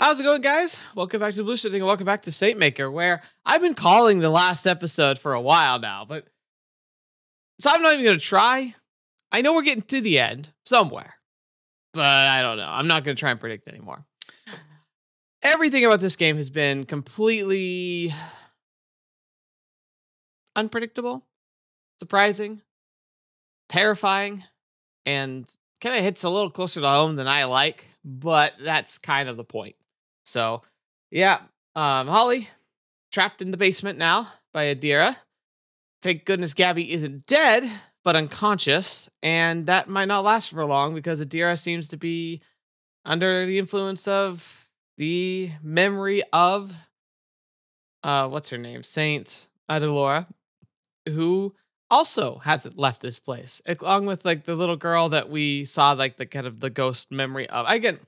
How's it going, guys? Welcome back to TheBlueShifting and welcome back to Saint Maker, where I've been calling the last episode for a while now, so I'm not even going to try. I know we're getting to the end somewhere, but I don't know. I'm not going to try and predict anymore. Everything about this game has been completely unpredictable, surprising, terrifying, and kind of hits a little closer to home than I like, but that's kind of the point. So, yeah, Holly, trapped in the basement now by Adira. Thank goodness Gabby isn't dead, but unconscious, and that might not last for long because Adira seems to be under the influence of the memory of, what's her name? Saint Adira, who also hasn't left this place, along with like the little girl that we saw, like the kind of the ghost memory of. Again,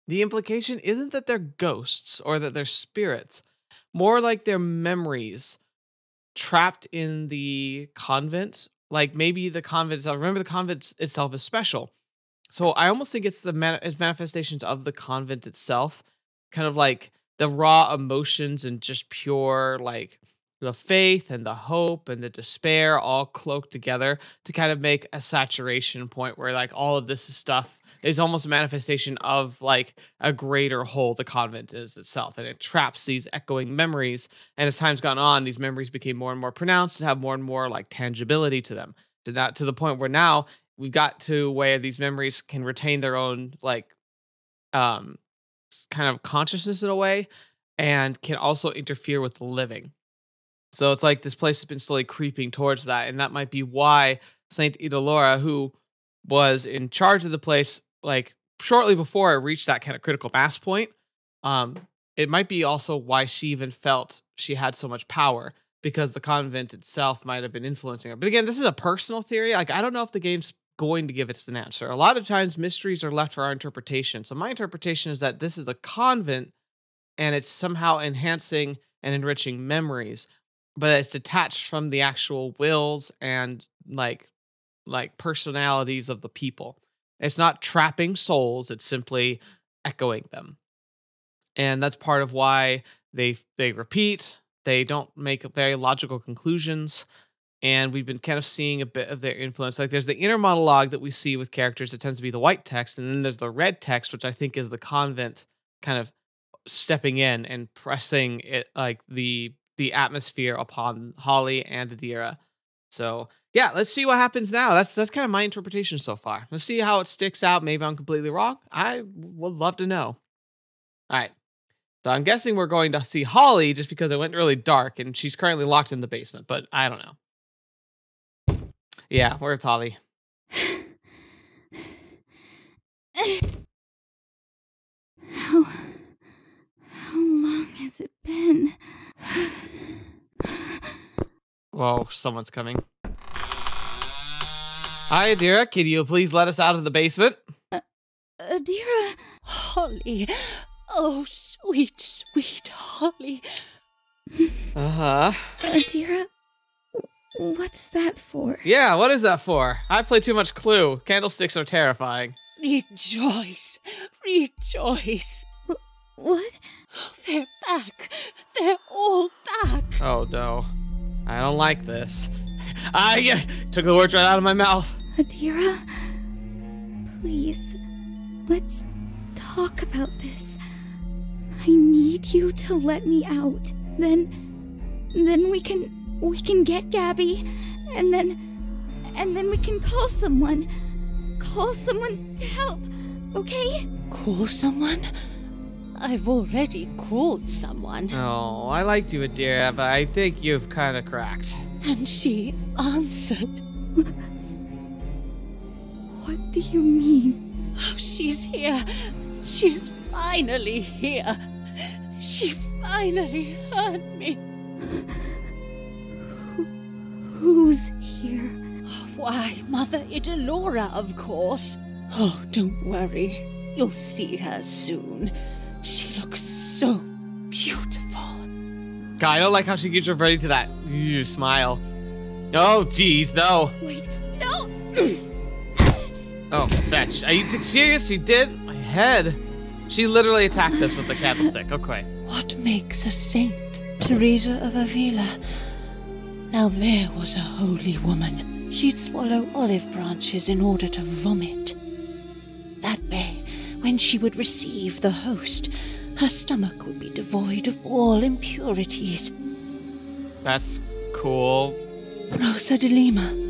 the implication isn't that they're ghosts or that they're spirits, more like they're memories trapped in the convent. Like maybe the convent itself. Remember, the convent itself is special. So I almost think it's it's manifestations of the convent itself, kind of like the raw emotions and just pure like the faith and the hope and the despair all cloaked together to kind of make a saturation point where like all of this stuff is almost a manifestation of like a greater whole the convent is itself, and it traps these echoing memories. And as time's gone on, these memories became more and more pronounced and have more and more like tangibility to them, to the point where now we've got to where these memories can retain their own like kind of consciousness in a way, and can also interfere with the living. So it's like this place has been slowly creeping towards that, and that might be why Saint Adira, who was in charge of the place like shortly before it reached that kind of critical mass point, it might be also why she even felt she had so much power, because the convent itself might have been influencing her. But again, this is a personal theory. Like, I don't know if the game's going to give us an answer. A lot of times mysteries are left for our interpretation. So my interpretation is that this is a convent and it's somehow enhancing and enriching memories, but it's detached from the actual wills and like personalities of the people. It's not trapping souls, it's simply echoing them. And that's part of why they repeat, they don't make very logical conclusions, and we've been kind of seeing a bit of their influence. Like there's the inner monologue that we see with characters that tends to be the white text, and then there's the red text, which I think is the convent kind of stepping in and pressing it like the atmosphere upon Holly and Adira. So yeah, let's see what happens now. That's kind of my interpretation so far. Let's see how it sticks out. Maybe I'm completely wrong. I would love to know. All right. So I'm guessing we're going to see Holly just because it went really dark and she's currently locked in the basement, but I don't know. Yeah, where's Holly? How long has it been? Whoa, someone's coming. Hi, Adira. Can you please let us out of the basement? Adira. Holly. Oh, sweet, sweet Holly. Uh-huh. Adira, what's that for? Yeah, what is that for? I play too much Clue. Candlesticks are terrifying. Rejoice. Rejoice. What? They're back. They're all back. Oh, no. I don't like this. I took the words right out of my mouth. Adira, please, let's talk about this. I need you to let me out. Then we can get Gabby, and then we can call someone. Call someone to help, okay? Call someone? I've already called someone. Oh, I liked you, Adira, but I think you've kind of cracked. And she answered. What do you mean? Oh, she's here. She's finally here. She finally heard me. Who's here? Why, Mother Adira, of course. Oh, don't worry. You'll see her soon. She looks so beautiful. God, I don't like how she gets reverted to that smile. Oh, jeez, no. Wait, no! Oh, fetch. Are you serious? You did? My head. She literally attacked us with the candlestick. Okay. What makes a saint? Teresa of Avila. Now there was a holy woman. She'd swallow olive branches in order to vomit. That way, when she would receive the host, her stomach would be devoid of all impurities. That's cool. Rosa de Lima.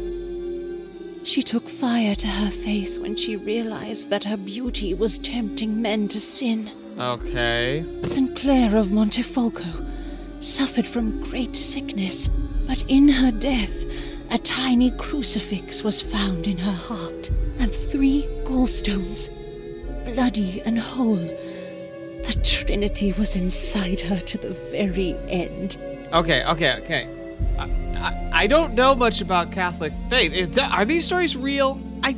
She took fire to her face when she realized that her beauty was tempting men to sin. Okay. St. Clare of Montefalco suffered from great sickness, but in her death, a tiny crucifix was found in her heart, and 3 gallstones, bloody and whole. The Trinity was inside her to the very end. Okay. I don't know much about Catholic faith. Are these stories real? I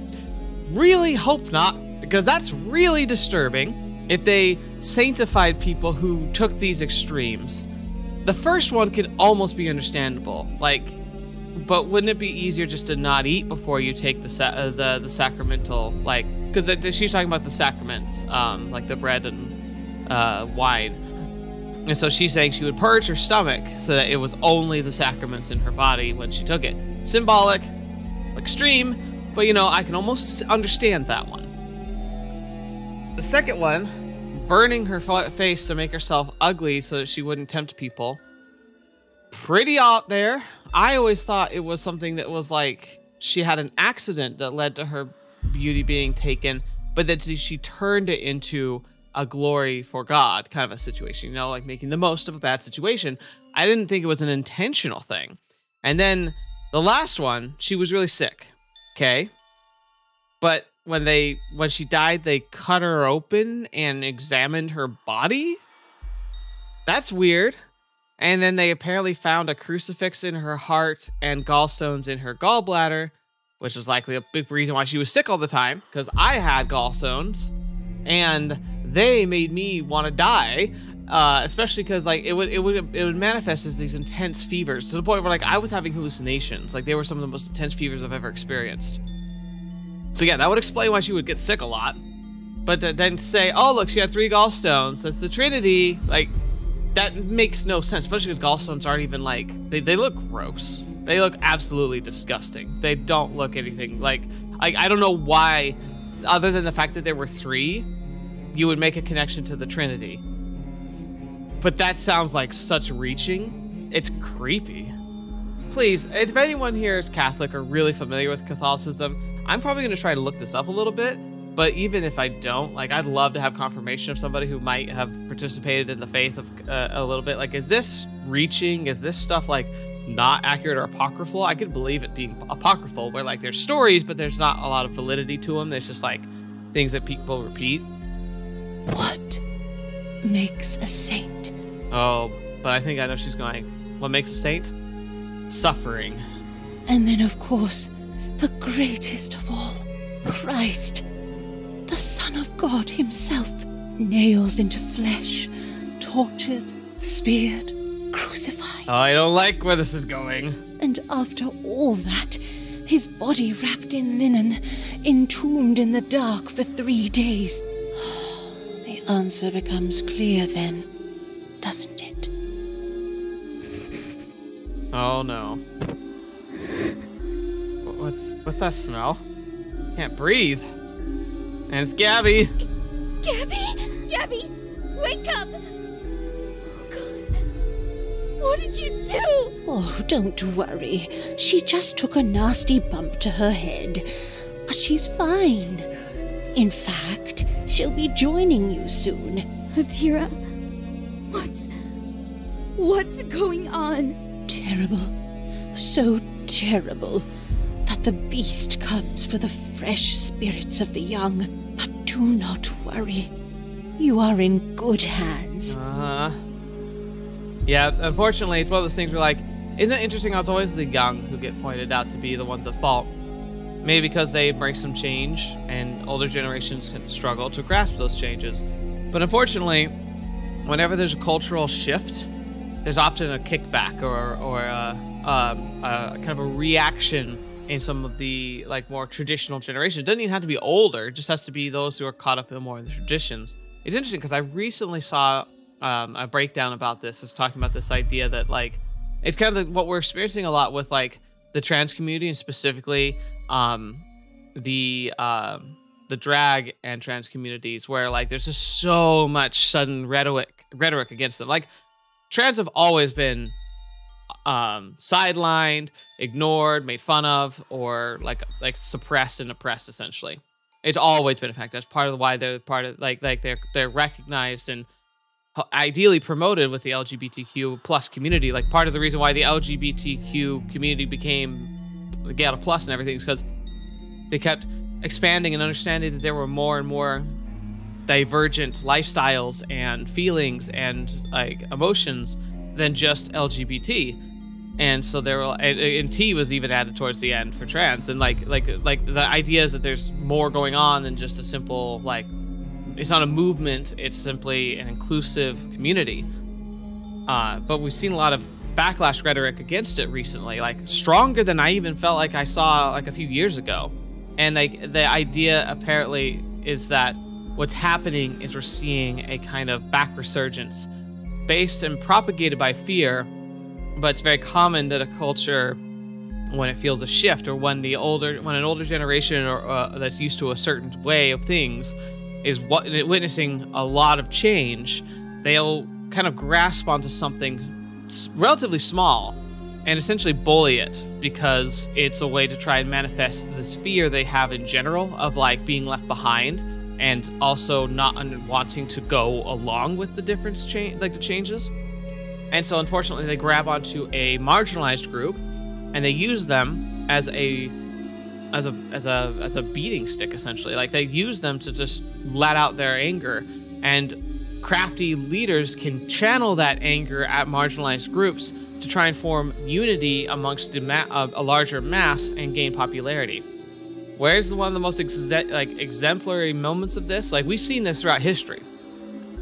really hope not, because that's really disturbing if they sanctified people who took these extremes. The first one could almost be understandable, but wouldn't it be easier just to not eat before you take the sacramental, because she's talking about the sacraments, like the bread and wine. And so she's saying she would purge her stomach so that it was only the sacraments in her body when she took it. Symbolic, extreme, but I can almost understand that one. The second one, burning her face to make herself ugly so that she wouldn't tempt people. Pretty out there. I always thought it was something that was she had an accident that led to her beauty being taken, but that she turned it into a glory for God kind of a situation, making the most of a bad situation. I didn't think it was an intentional thing. And then the last one, she was really sick. Okay. But when she died, they cut her open and examined her body. That's weird. And then they apparently found a crucifix in her heart and gallstones in her gallbladder, which is likely a big reason why she was sick all the time, because I had gallstones and they made me want to die, especially because it would manifest as these intense fevers to the point where I was having hallucinations. They were some of the most intense fevers I've ever experienced. So yeah, that would explain why she would get sick a lot. But to then say, oh look, she had 3 gallstones, that's the Trinity, that makes no sense, especially because gallstones aren't even they look gross. They look absolutely disgusting. They don't look anything I don't know why, other than the fact that there were 3, you would make a connection to the Trinity. But that sounds like such reaching. It's creepy. Please, if anyone here is Catholic or really familiar with Catholicism, I'm probably going to try to look this up a little bit. But even if I don't, I'd love to have confirmation of somebody who might have participated in the faith of a little bit. Is this reaching? Is this stuff not accurate or apocryphal? I could believe it being apocryphal, where there's stories, but there's not a lot of validity to them. There's just things that people repeat. What makes a saint? Oh, but I think I know she's going. What makes a saint? Suffering. And then, of course, the greatest of all, Christ, the Son of God himself, nails into flesh, tortured, speared, crucified. Oh, I don't like where this is going. And after all that, his body wrapped in linen, entombed in the dark for 3 days. The answer becomes clear then, doesn't it? Oh no. What's that smell? Can't breathe. And it's Gabby. Gabby? Gabby, wake up! Oh God. What did you do? Oh, don't worry. She just took a nasty bump to her head. But she's fine. In fact, she'll be joining you soon. Adira, what's going on? Terrible. So terrible that the beast comes for the fresh spirits of the young. But do not worry. You are in good hands. Yeah, unfortunately, it's one of those things where isn't it interesting how it's always the young who get pointed out to be the ones at fault? Maybe because they embrace some change and older generations can struggle to grasp those changes. But unfortunately, whenever there's a cultural shift, there's often a kickback or a kind of a reaction in some of the more traditional generations. It doesn't even have to be older; it just has to be those who are caught up in more of the traditions. it's interesting because I recently saw a breakdown about this. It's talking about this idea that like it's kind of what we're experiencing a lot with like the trans community and specifically the drag and trans communities, where like there's just so much sudden rhetoric against them. Like trans have always been sidelined, ignored, made fun of, or like suppressed and oppressed. Essentially, it's always been a fact. That's part of why they're part of like they're recognized and ideally promoted with the LGBTQ plus community. Like part of the reason why the LGBTQ community became the Gala plus and everything is because they kept expanding and understanding that there were more and more divergent lifestyles and feelings and like emotions than just LGBT. And so there were, and T was even added towards the end for trans. And like the idea is that there's more going on than just a simple, like, it's not a movement, it's simply an inclusive community. But we've seen a lot of backlash rhetoric against it recently, like stronger than I even felt like I saw like a few years ago. And like the idea apparently is that what's happening is we're seeing a kind of back resurgence based and propagated by fear. But it's very common that a culture, when it feels a shift, or when an older generation or that's used to a certain way of things is witnessing a lot of change, they'll kind of grasp onto something relatively small and essentially bully it because it's a way to try and manifest this fear they have in general of like being left behind and also not wanting to go along with the the changes. And so unfortunately they grab onto a marginalized group and they use them as a beating stick, essentially. Like they use them to just let out their anger, and crafty leaders can channel that anger at marginalized groups to try and form unity amongst a larger mass and gain popularity. Where's one of the most exemplary moments of this? Like we've seen this throughout history.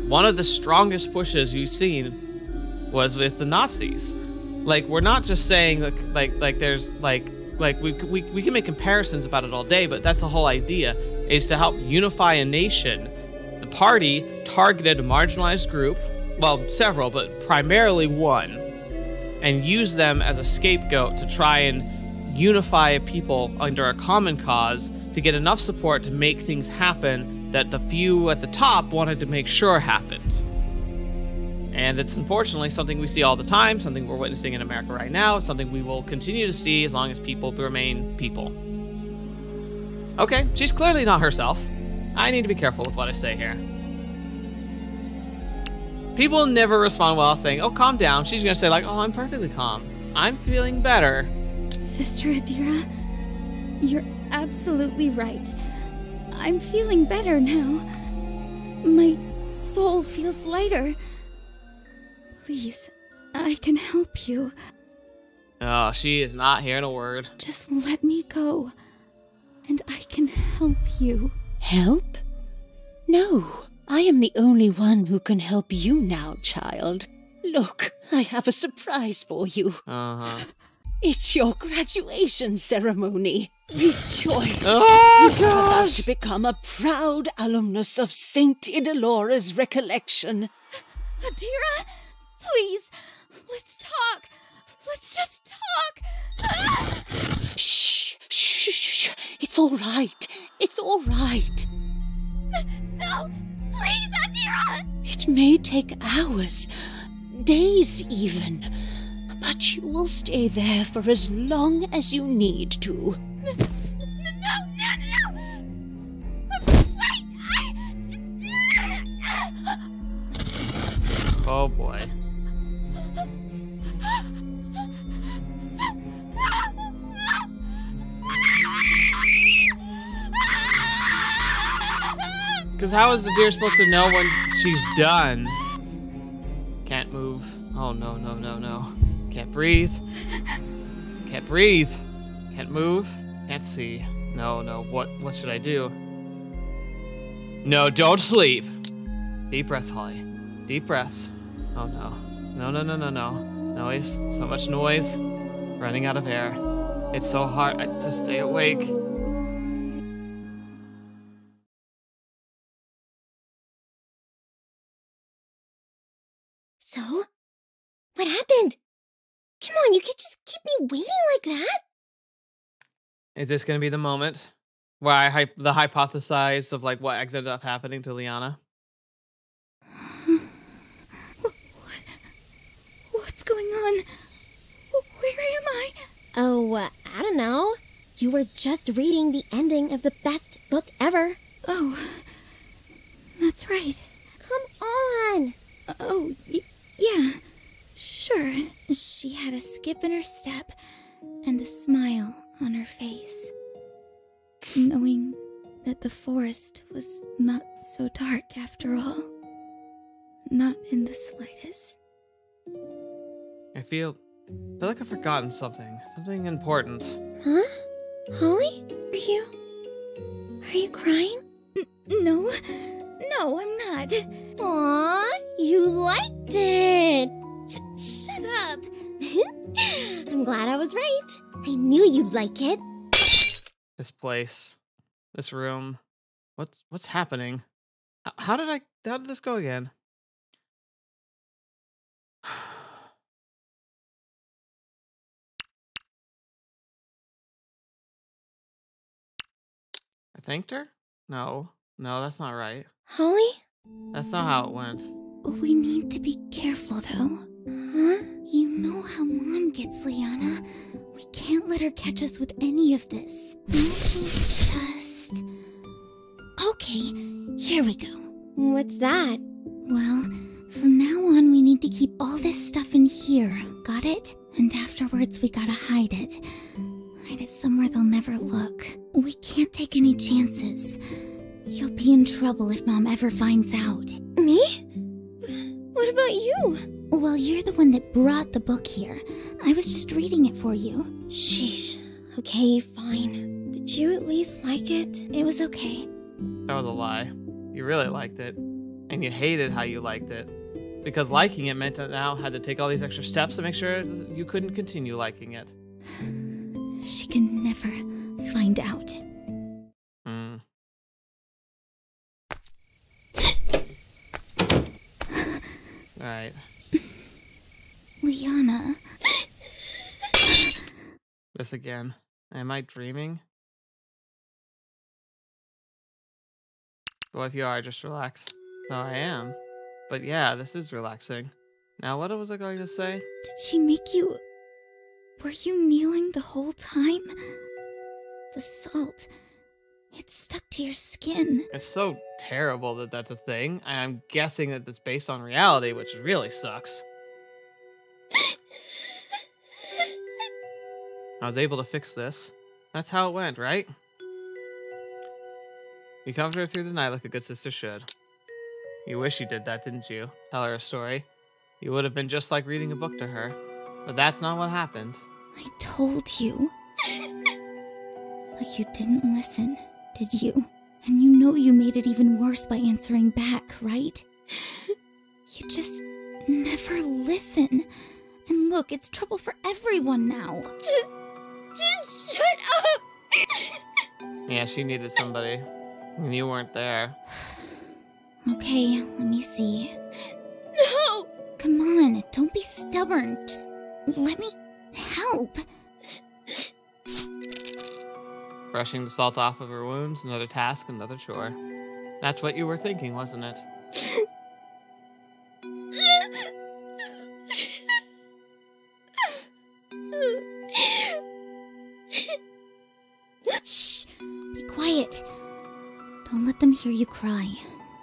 One of the strongest pushes you've seen was with the Nazis. Like we're not just saying like there's like we can make comparisons about it all day, but that's the whole idea, is to help unify a nation. The party targeted a marginalized group, well, several, but primarily one, and used them as a scapegoat to try and unify a people under a common cause to get enough support to make things happen that the few at the top wanted to make sure happened. And it's unfortunately something we see all the time, something we're witnessing in America right now, something we will continue to see as long as people remain people. Okay, she's clearly not herself. I need to be careful with what I say here. People never respond well saying, oh, calm down. She's going to say like, oh, I'm perfectly calm. I'm feeling better. Sister Adira, you're absolutely right. I'm feeling better now. My soul feels lighter. Please, I can help you. Oh, she is not hearing a word. Just let me go, and I can help you. Help? No, I am the only one who can help you now, child. Look, I have a surprise for you. Uh-huh. It's your graduation ceremony. Rejoice. Oh, you are about gosh! to become a proud alumnus of Saint Idilora's recollection. Adira, please, let's talk. Let's just talk. Shh, shh, shh. It's all right. It's all right. No, please, Adira. It may take hours, days even, but you will stay there for as long as you need to. No. Wait, Oh, boy. Because how is the deer supposed to know when she's done? Can't move. Oh, no. Can't breathe. Can't breathe. Can't move. Can't see. No. What should I do? No, don't sleep. Deep breaths, Holly. Deep breaths. Oh, no. No. Noise. So much noise. Running out of air. It's so hard to stay awake. So? What happened? Come on, you can't just keep me waiting like that. Is this going to be the moment where the hypothesize of like what ended up happening to Liana? What's going on? Where am I? Oh, I don't know. You were just reading the ending of the best book ever. Oh, that's right. Come on. Oh, yeah, sure. She had a skip in her step and a smile on her face. Knowing that the forest was not so dark after all. Not in the slightest. I feel like I've forgotten something important. Huh? Holly? Are you crying? No, I'm not. Aw, you liked it. Shut up. I'm glad I was right. I knew you'd like it. This place, this room, what's happening? How did this go again? I thanked her? No, that's not right. Holly? That's not how it went. We need to be careful, though. Huh? You know how Mom gets, Liana. We can't let her catch us with any of this. Just... Okay, here we go. What's that? Well, from now on, we need to keep all this stuff in here. Got it? And afterwards, we gotta hide it. Hide it somewhere they'll never look. We can't take any chances. You'll be in trouble if Mom ever finds out. Me? What about you? Well, you're the one that brought the book here. I was just reading it for you. Sheesh. Okay, fine. Did you at least like it? It was okay. That was a lie. You really liked it. And you hated how you liked it. Because liking it meant that now had to take all these extra steps to make sure that you couldn't continue liking it. She can never find out. Alright. Liana. This again. Am I dreaming? Well, if you are, just relax. No, I am. But yeah, this is relaxing. Now, what was I going to say? Did she make you... Were you kneeling the whole time? The salt... It stuck to your skin. It's so terrible that that's a thing, and I'm guessing that it's based on reality, which really sucks. I was able to fix this. That's how it went, right? You comforted her through the night like a good sister should. You wish you did that, didn't you? Tell her a story. You would have been just like reading a book to her. But that's not what happened. I told you. But you didn't listen, did you? And you know you made it even worse by answering back, right? You just never listen. And look, it's trouble for everyone now. Just shut up! Yeah, she needed somebody. And you weren't there. Okay, let me see. No! Come on, don't be stubborn. Just let me help. Brushing the salt off of her wounds, another task, another chore. That's what you were thinking, wasn't it? Shh, be quiet. Don't let them hear you cry.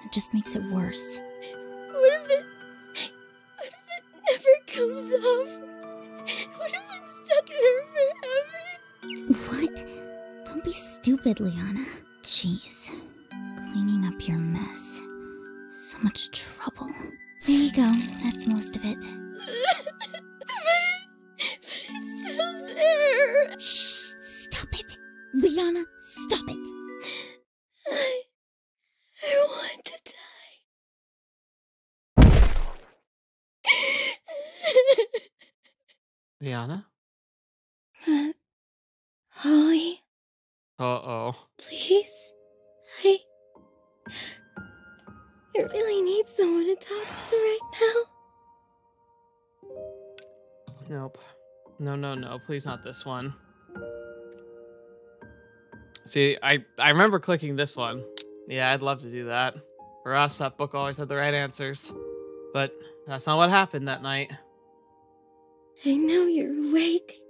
It just makes it worse. What if it never comes off? What if it's stuck in her forever? What? Don't be stupid, Liana. Jeez. Cleaning up your mess. So much trouble. There you go. That's most of it. but it's still there. Shh! Stop it! Liana, stop it! I want to die. Liana? Holly, Uh-oh. please. I really need someone to talk to right now. Nope. No. Please not this one. See, I remember clicking this one. Yeah, I'd love to do that. For us, that book always had the right answers. But that's not what happened that night. I know you're awake.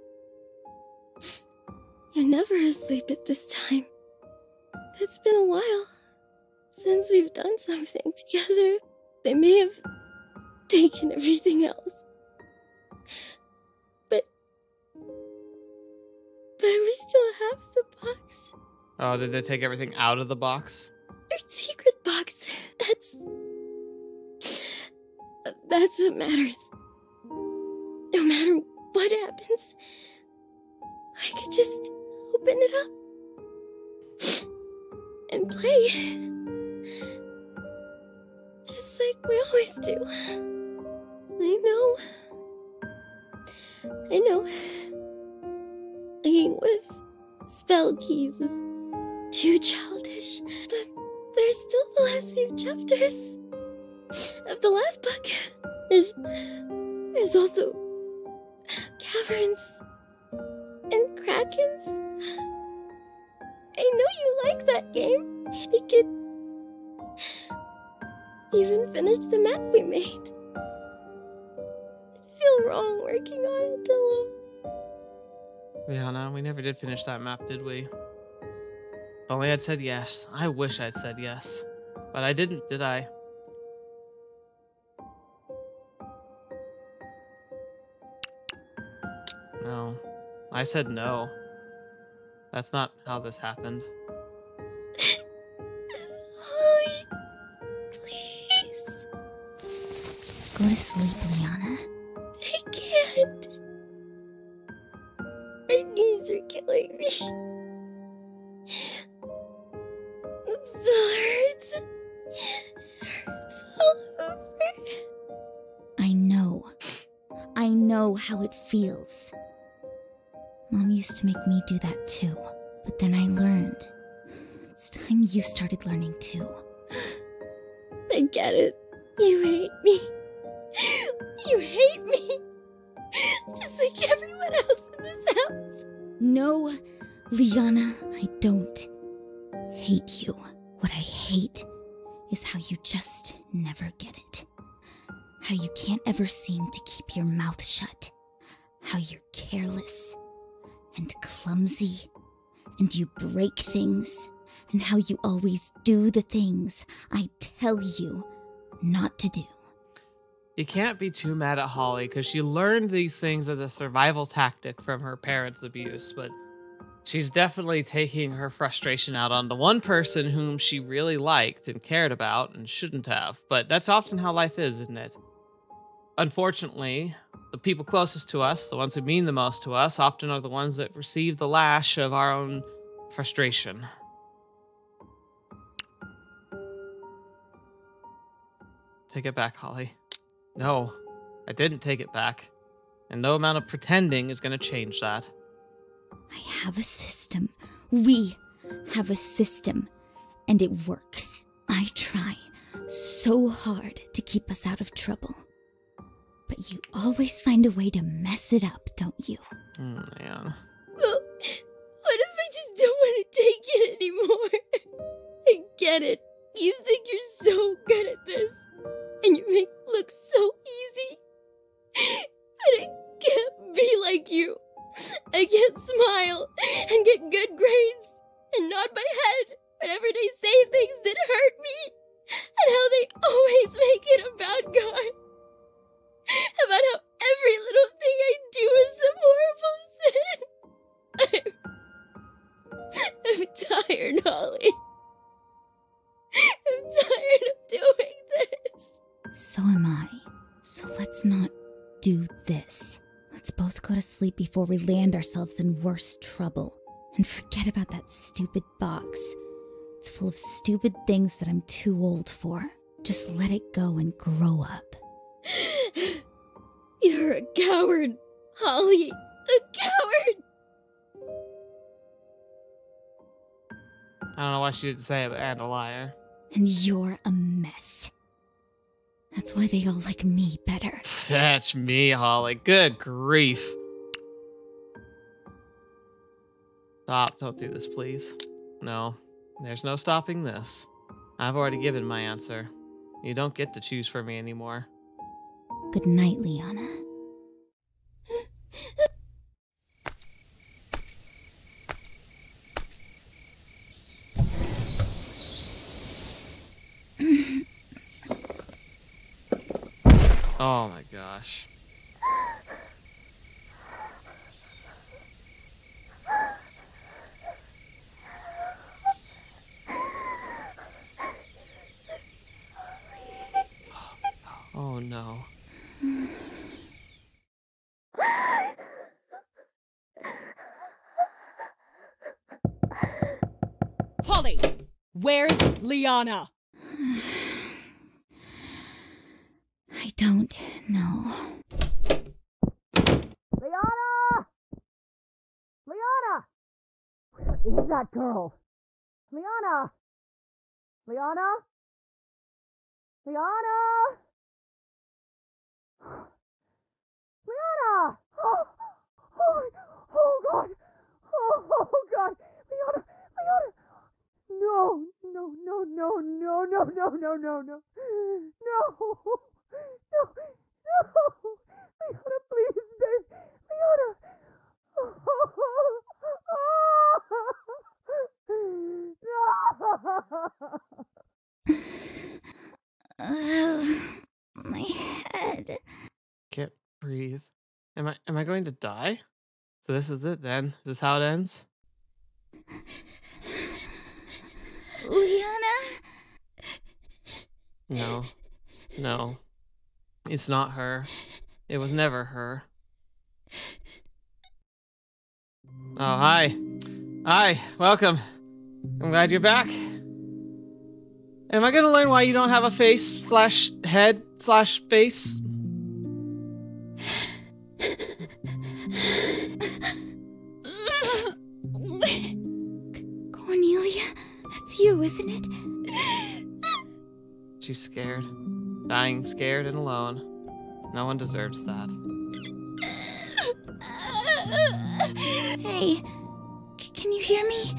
You're never asleep at this time. It's been a while since we've done something together. They may have taken everything else. But we still have the box. Oh, did they take everything out of the box? Our secret box. That's what matters. No matter what happens, I could just open it up and play. Just like we always do. I know. Playing with spell keys is too childish, but there's still the last few chapters of the last book. There's also caverns and krakens. I know you like that game. We could even finish the map we made. It'd feel wrong working on it alone. Yeah, no, we never did finish that map, did we? If only I'd said yes. I wish I'd said yes. But I didn't, did I? No. I said no. That's not how this happened. Holly, please. Go to sleep, Liana. I can't. My knees are killing me. It still hurts. It hurts all over. I know how it feels. Mom used to make me do that too, but then I learned. It's time you started learning too. I get it. You hate me. You hate me. Just like everyone else in this house. No, Liana, I don't hate you. What I hate is how you just never get it. How you can't ever seem to keep your mouth shut. How you're careless and clumsy, and you break things, and how you always do the things I tell you not to do. You can't be too mad at Holly because she learned these things as a survival tactic from her parents' abuse, but she's definitely taking her frustration out on the one person whom she really liked and cared about and shouldn't have. But that's often how life is, isn't it? Unfortunately, the people closest to us, the ones who mean the most to us, often are the ones that receive the lash of our own frustration. Take it back, Holly. No, I didn't take it back. And no amount of pretending is going to change that. I have a system. We have a system. And it works. I try so hard to keep us out of trouble. But you always find a way to mess it up, don't you? Man. Well, what if I just don't want to take it anymore? I get it. You think you're so good at this. And you make it look so easy. But I can't be like you. I can't smile and get good grades and nod my head whenever they say things that hurt me. And how they always make it about God. About how every little thing I do is some horrible sin. I'm tired, Holly. I'm tired of doing this. So am I. So let's not do this. Let's both go to sleep before we land ourselves in worse trouble. And forget about that stupid box. It's full of stupid things that I'm too old for. Just let it go and grow up. You're a coward, Holly. A coward. I don't know what she did to say it, and a liar. And you're a mess. That's why they all like me better. Fetch me, Holly. Good grief. Stop. Don't do this, please. No. There's no stopping this. I've already given my answer. You don't get to choose for me anymore. Good night, Liana. Oh my gosh. Oh no. Holly, where's Liana? I don't know. Liana! Liana! Where is that girl? Liana! Liana? Liana! Liana! Oh, oh God! Oh God! Liana! Liana! No! No! No! No! No! No! No! No! No! No! No! No! No! Liana, please, babe! Liana! My head. Can't breathe. Am I going to die? So this is it then? Is this how it ends? Liana? No. No. It's not her. It was never her. Oh, hi. Hi, welcome. I'm glad you're back. Am I gonna learn why you don't have a face/head/face? Cordelia, that's you, isn't it? She's scared. Dying scared and alone. No one deserves that. Hey, can you hear me?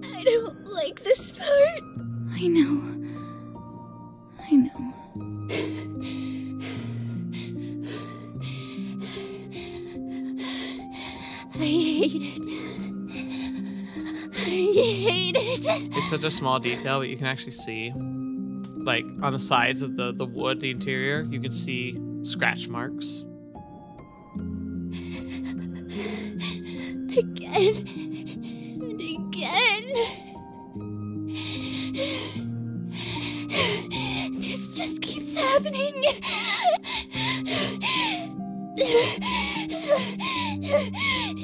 I don't like this part. I know. I know. I hate it. I hate it. It's such a small detail, but you can actually see, like, on the sides of the wood, the interior, you can see scratch marks. Again and again. This just keeps happening.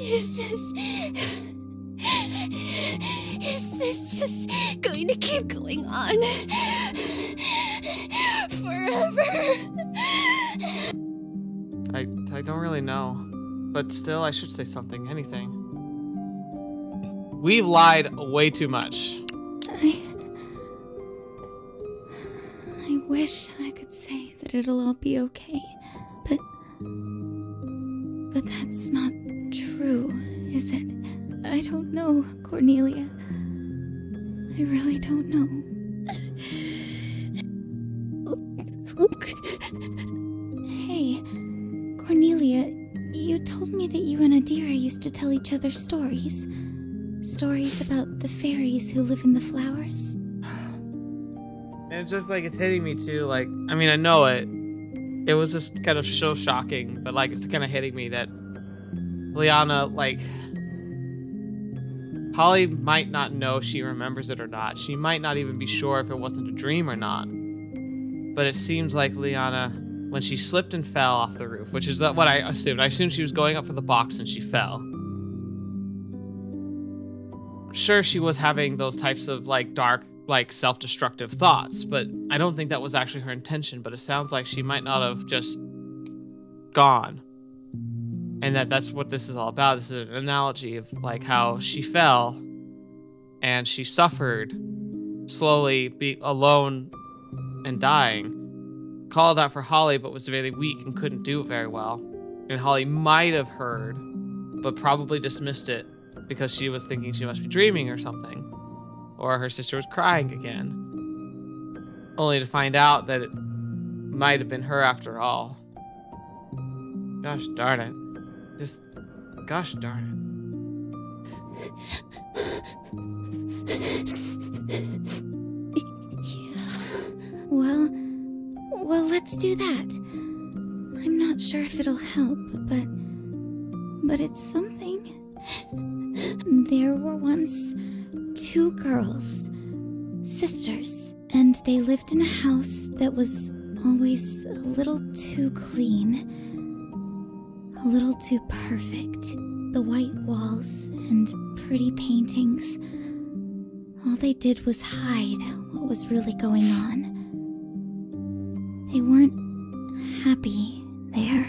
Is this just going to keep going on forever? I don't really know. But still, I should say something, anything. We've lied way too much. I wish I could say that it'll all be okay, but that's not true, is it? I don't know, Cordelia. I really don't know. Hey, Cordelia, you told me that you and Adira used to tell each other stories. Stories about the fairies who live in the flowers. And it's just like, it's hitting me too, like, I mean, I know it. It was just kind of so shocking, but like, it's kind of hitting me that Liana, like, Holly might not know she remembers it or not. She might not even be sure if it wasn't a dream or not. But it seems like Liana, when she slipped and fell off the roof, which is what I assumed. I assumed she was going up for the box and she fell. Sure, she was having those types of, like, dark, like, self-destructive thoughts, but I don't think that was actually her intention. But it sounds like she might not have just gone. And that's what this is all about. This is an analogy of, like, how she fell and she suffered, slowly be alone and dying, called out for Holly but was really weak and couldn't do it very well. And Holly might have heard, but probably dismissed it because she was thinking she must be dreaming or something. Or her sister was crying again. Only to find out that it might have been her after all. Gosh darn it. Just, gosh darn Yeah. Well, let's do that. I'm not sure if it'll help, but it's something. There were once 2 girls, sisters, and they lived in a house that was always a little too clean, a little too perfect. The white walls and pretty paintings, all they did was hide what was really going on. They weren't happy there.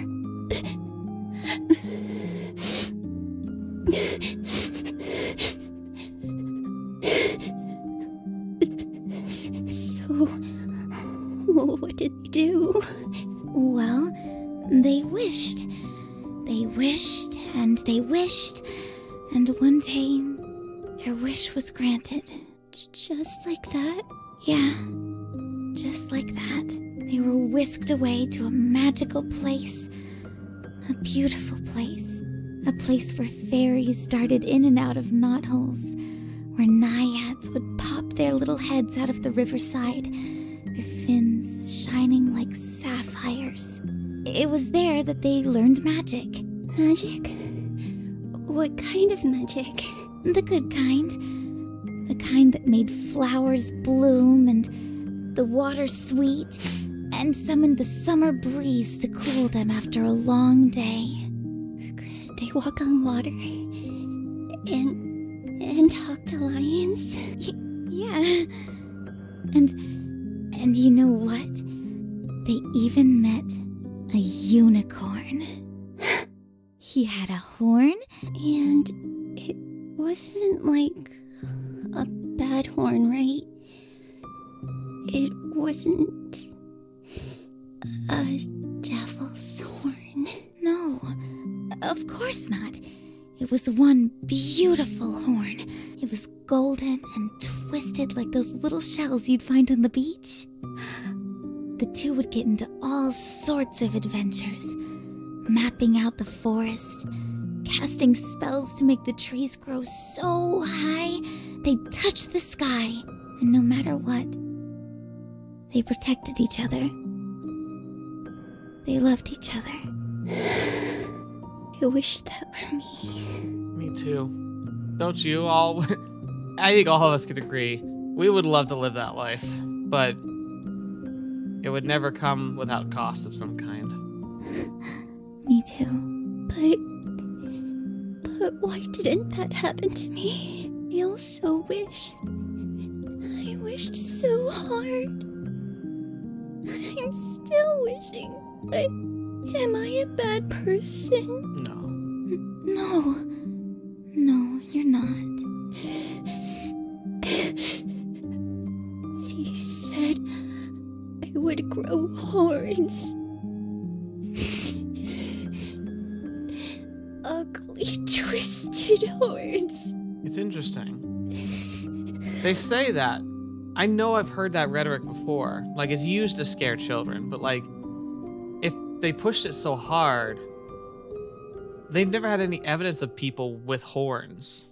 So, what did they do? Well, they wished. They wished, and they wished, and one day, their wish was granted. Just like that? Yeah, just like that. They were whisked away to a magical place. A beautiful place. A place where fairies darted in and out of knotholes. Where naiads would pop their little heads out of the riverside, their fins shining like sapphires. It was there that they learned magic. Magic? What kind of magic? The good kind. The kind that made flowers bloom and the water sweet and summoned the summer breeze to cool them after a long day. They walk on water and talk to lions? Yeah. And you know what? They even met a unicorn. He had a horn, and it wasn't like a bad horn, right? It wasn't a devil's horn. no, of course not. It was one beautiful horn. It was golden and twisted like those little shells you'd find on the beach. The 2 would get into all sorts of adventures, mapping out the forest, casting spells to make the trees grow so high they'd touch the sky, and no matter what, they protected each other. They loved each other. I wish that were me. Me too. Don't you all? I think all of us could agree. We would love to live that life, but it would never come without cost of some kind. Me too. But why didn't that happen to me? I also wished. I wished so hard. I'm still wishing. Am I a bad person? No, you're not. They said I would grow horns. Ugly, twisted horns. It's interesting. They say that. I know I've heard that rhetoric before. Like, it's used to scare children, but like, if they pushed it so hard, they've never had any evidence of people with horns.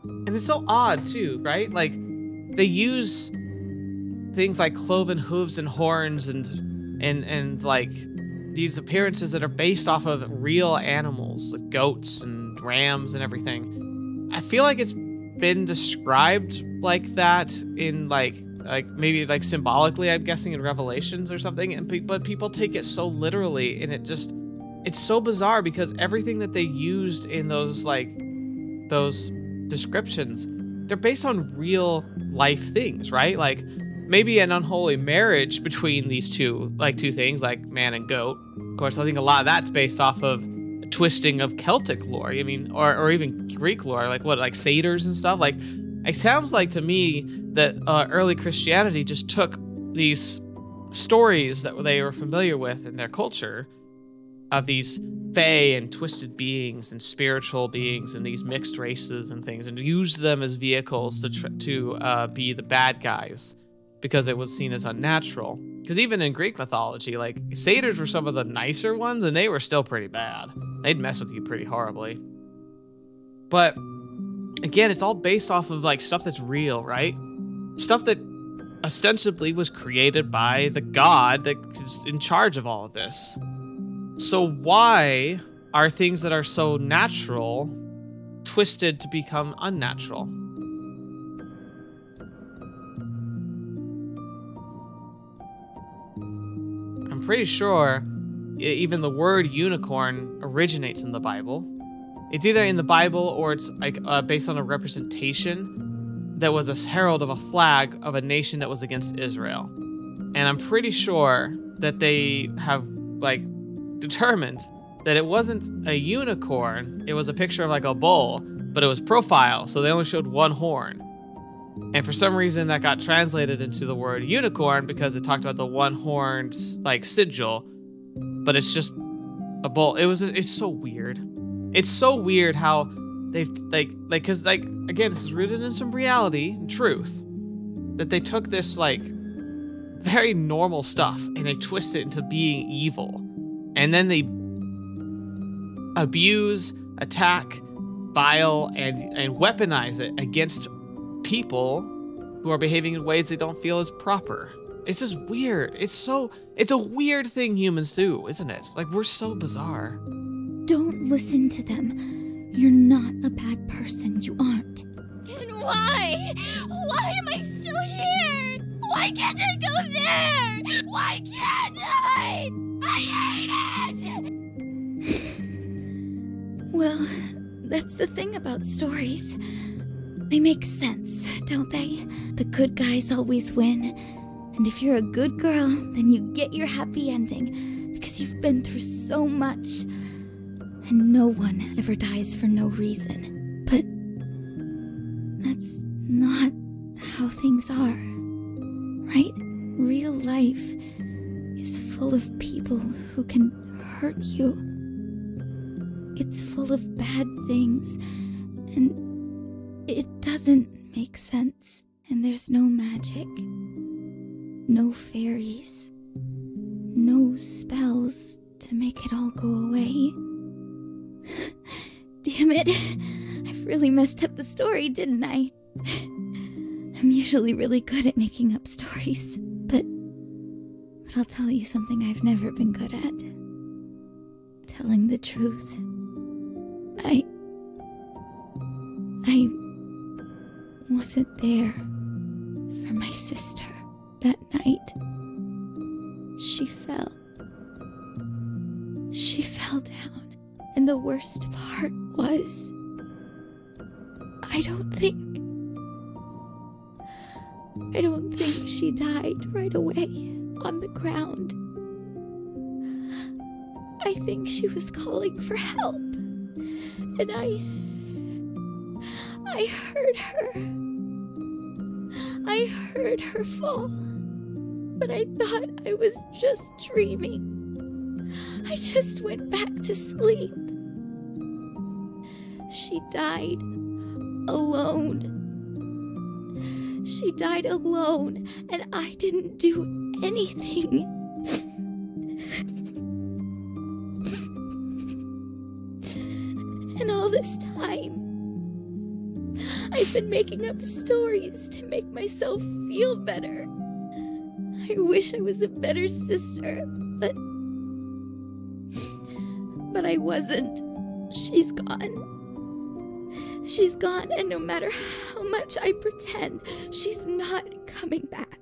And it's so odd too, right? Like, they use things like cloven hooves and horns and like these appearances that are based off of real animals, like goats and rams and everything. I feel like it's been described like that in like maybe like symbolically, I'm guessing in Revelations or something, but people take it so literally, and it's so bizarre because everything that they used in those descriptions, they're based on real life things, right? Like maybe an unholy marriage between these two things, like man and goat. Of course, I think a lot of that's based off of a twisting of Celtic lore. I mean, or even Greek lore, like satyrs and stuff. Like It sounds like to me that early Christianity just took these stories that they were familiar with in their culture of these fae and twisted beings and spiritual beings and these mixed races and things, and used them as vehicles to be the bad guys because it was seen as unnatural. Because even in Greek mythology, like, satyrs were some of the nicer ones, and they were still pretty bad. They'd mess with you pretty horribly. But again, it's all based off of like stuff that's real, right? Stuff that ostensibly was created by the god that is in charge of all of this. So why are things that are so natural twisted to become unnatural? I'm pretty sure even the word unicorn originates in the Bible. It's either in the Bible or it's like based on a representation that was a herald of a flag of a nation that was against Israel. And I'm pretty sure that they have like determined that it wasn't a unicorn, it was a picture of like a bull, but it was profile, so they only showed one horn. And for some reason that got translated into the word unicorn because it talked about the one-horned like sigil, but it's just a bull. It's so weird. It's so weird how they've because again, this is rooted in some reality and truth, that they took this like very normal stuff and they twist it into being evil. And then they abuse, attack, vile, and weaponize it against people who are behaving in ways they don't feel is proper. It's just weird. It's a weird thing humans do, isn't it? Like, we're so bizarre. Don't listen to them. You're not a bad person. You aren't. And why? Why am I still here? Why can't I go there? Why can't I? I hate it! Well, that's the thing about stories. They make sense, don't they? The good guys always win. And if you're a good girl, then you get your happy ending because you've been through so much. And no one ever dies for no reason. But that's not how things are, right? Real life is full of people who can hurt you. It's full of bad things, and it doesn't make sense. And there's no magic, no fairies, no spells to make it all go away. Damn it, I've really messed up the story, didn't I? I'm usually really good at making up stories, but I'll tell you something I've never been good at. Telling the truth. I wasn't there for my sister that night. She fell down, and the worst part was, I don't think she died right away on the ground. I think she was calling for help, and I heard her. I heard her fall, but I thought I was just dreaming. I just went back to sleep. She died alone. She died alone, and I didn't do anything. And all this time, I've been making up stories to make myself feel better. I wish I was a better sister, but I wasn't. She's gone. She's gone, and no matter how much I pretend, she's not coming back.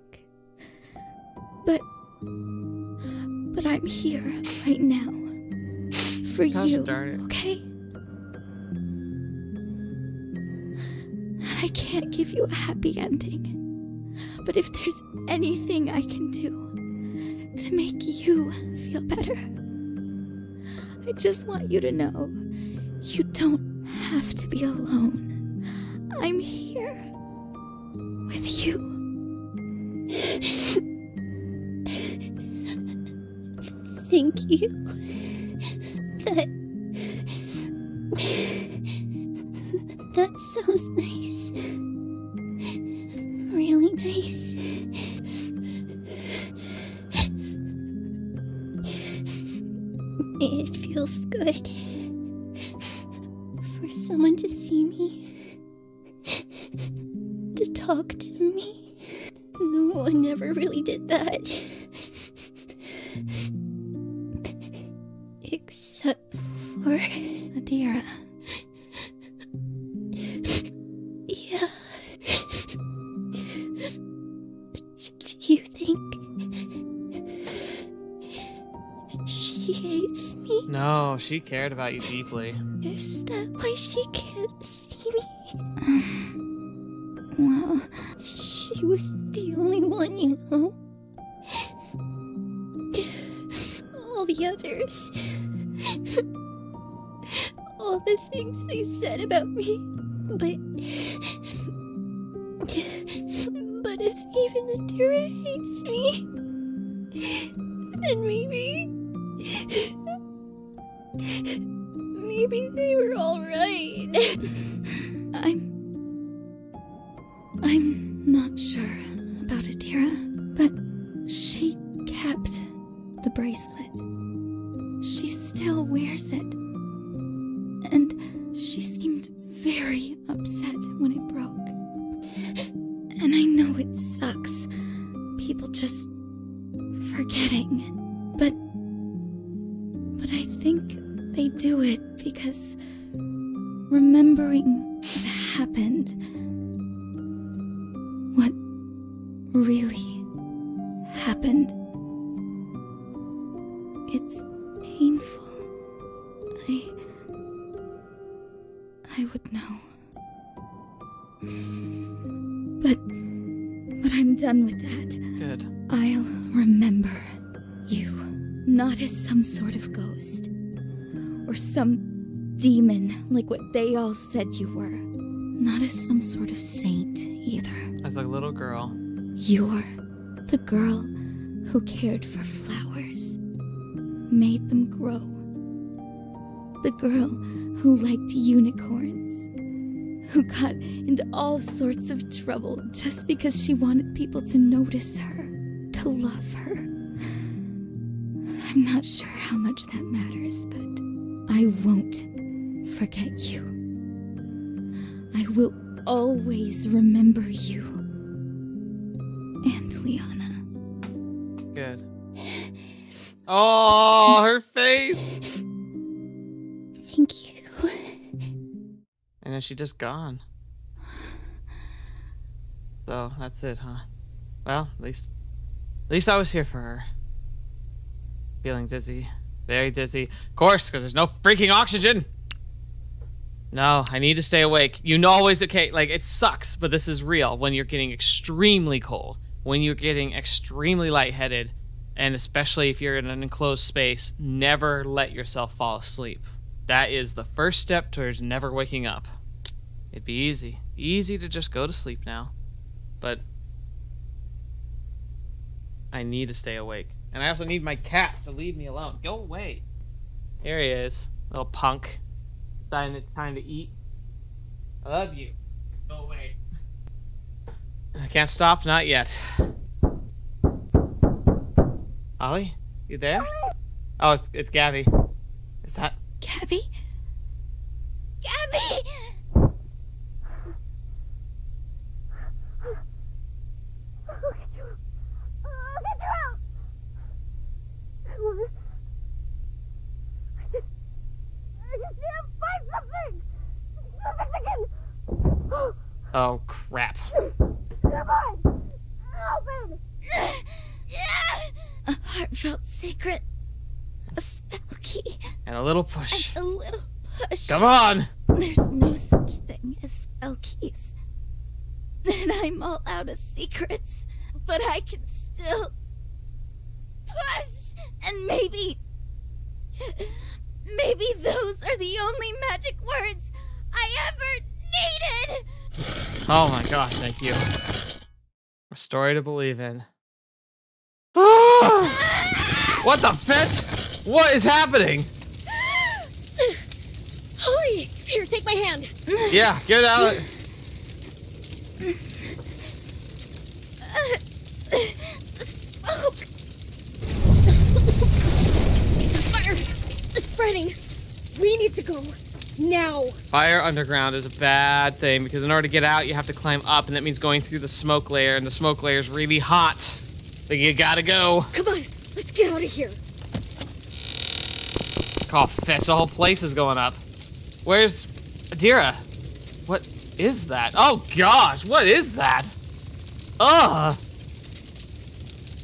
But I'm here right now for you, okay? I can't give you a happy ending, but if there's anything I can do to make you feel better, I just want you to know you don't have to be alone. I'm here. with you. Thank you. That sounds nice. Really nice. It feels good for someone to see me, to talk to me. No one ever really did that. Except for Adira. Yeah. Do you think she hates me? No, she cared about you deeply. Is that why she can't see me? Well, She was the only one, you know. All the others. All the things they said about me. But if even Adira hates me, then maybe they were all right. I'm not sure about Adira, but she kept the bracelet. She still wears it. And she seemed very upset when it broke. And I know it sucks. People just forgetting. But I think they do it because remembering what happened, what really happened, it's painful. I would know. But I'm done with that. Good. I'll remember you, not as some sort of ghost, or some demon like what they all said you were, not as some sort of saint either. As a little girl. You're the girl who cared for flowers, made them grow. The girl who liked unicorns, who got into all sorts of trouble just because she wanted people to notice her, to love her. I'm not sure how much that matters, but I won't forget you. I will always remember you. And Liana. Good. Oh, her face! Thank you. And then she just gone. So, that's it, huh? Well, at least I was here for her. Feeling dizzy. Very dizzy. Of course, because there's no freaking oxygen! No, I need to stay awake. You know always, okay, like, it sucks, but this is real. When you're getting extremely cold, when you're getting extremely lightheaded, and especially if you're in an enclosed space, never let yourself fall asleep. That is the first step towards never waking up. It'd be easy. Easy to just go to sleep now. But I need to stay awake. And I also need my cat to leave me alone. Go away. Here he is. Little punk. Deciding it's time to eat. I love you. Go away. I can't stop, not yet. Holly? You there? Oh, it's Gabby. Is that... Gabby? Gabby! Look at you! Look at you! I just need to find something! Something! Oh, crap. Come on! Open! A heartfelt secret. A spell key. And a little push. And a little push. Come on! There's no such thing as spell keys. And I'm all out of secrets. But I can still push. And maybe those are the only magic words I ever needed. Oh my gosh, thank you. A story to believe in. What the fetch? What is happening? Holly, here, take my hand. Yeah, get out. Smoke. The fire is spreading. We need to go now. Fire underground is a bad thing because in order to get out, you have to climb up, and that means going through the smoke layer, and the smoke layer is really hot. But you gotta go. Come on, let's get out of here. Oh, fetch, the whole place is going up. Where's Adira? What is that? Oh gosh, what is that? Ugh.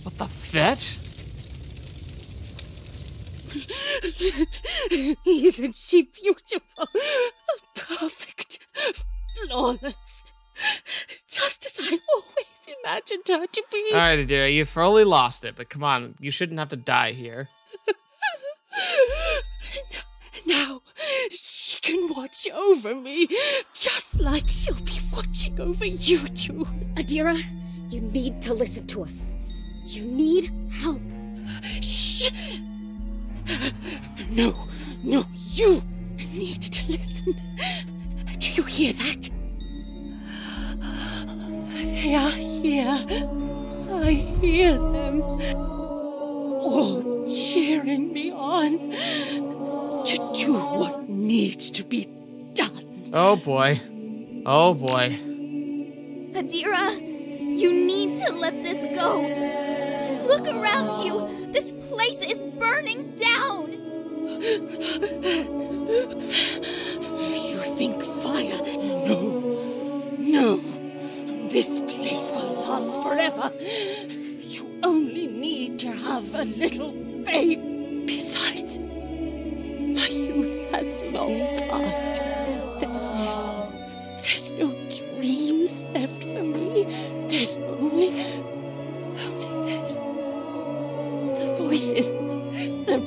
What the fetch? Isn't she beautiful? Perfect. Flawless. Just as I always imagined her to be. Alright, Adira, you've fully lost it, but come on, you shouldn't have to die here. Now, she can watch over me, just like she'll be watching over you two. Adira, you need to listen to us. You need help. Shh! No, you need to listen. Do you hear that? They are here. I hear them. All cheering me on to do what needs to be done. Oh boy. Oh boy. Adira, you need to let this go. Just look around you. This place is burning down. You think fire? No. This place will last forever. You only need to have a little faith. Besides, my youth has long passed. There's no dreams left for me. There's only there's the voices, the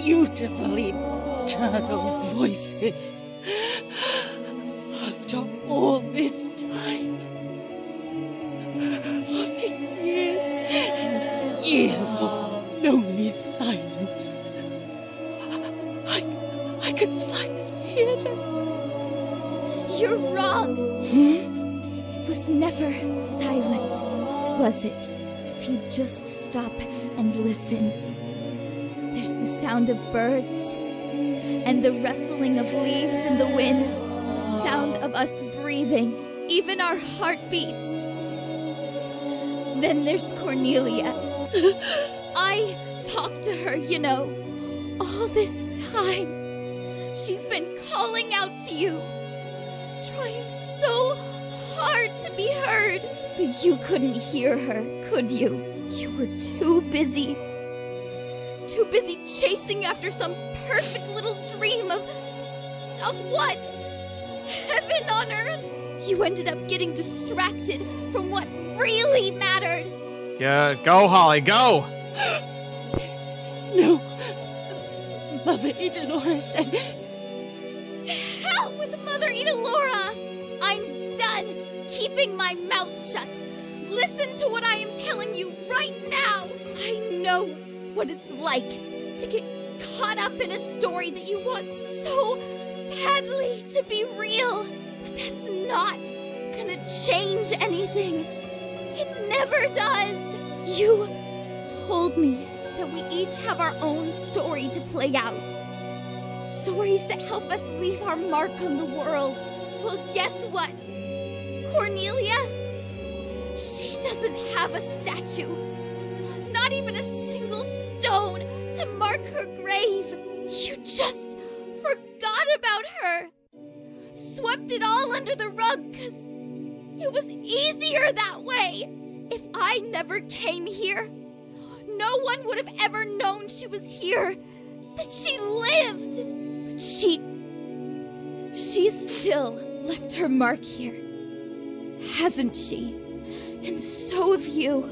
beautiful eternal voices. After all this time, after years and years of lonely silence, I can finally hear them. You're wrong. It was never silent, was it? If you just stop and listen. There's the sound of birds, and the rustling of leaves in the wind, the sound of us breathing, even our heartbeats. Then there's Cordelia. I talked to her, you know, all this time. She's been calling out to you, trying so hard to be heard. But you couldn't hear her, could you? You were too busy. Too busy chasing after some perfect little dream of what? Heaven on earth? You ended up getting distracted from what really mattered. Yeah, go, Holly, go! No. Mother Adira said... To hell with Mother Adira! I'm done keeping my mouth shut. Listen to what I am telling you right now. I know what it's like to get caught up in a story that you want so badly to be real. But that's not gonna change anything. It never does. You told me that we each have our own story to play out. Stories that help us leave our mark on the world. Well, guess what? Cordelia? She doesn't have a statue. Not even a single stone to mark her grave. You just forgot about her. Swept it all under the rug because it was easier that way. If I never came here, no one would have ever known she was here, that she lived. But she's still left her mark here, hasn't she? And so have you.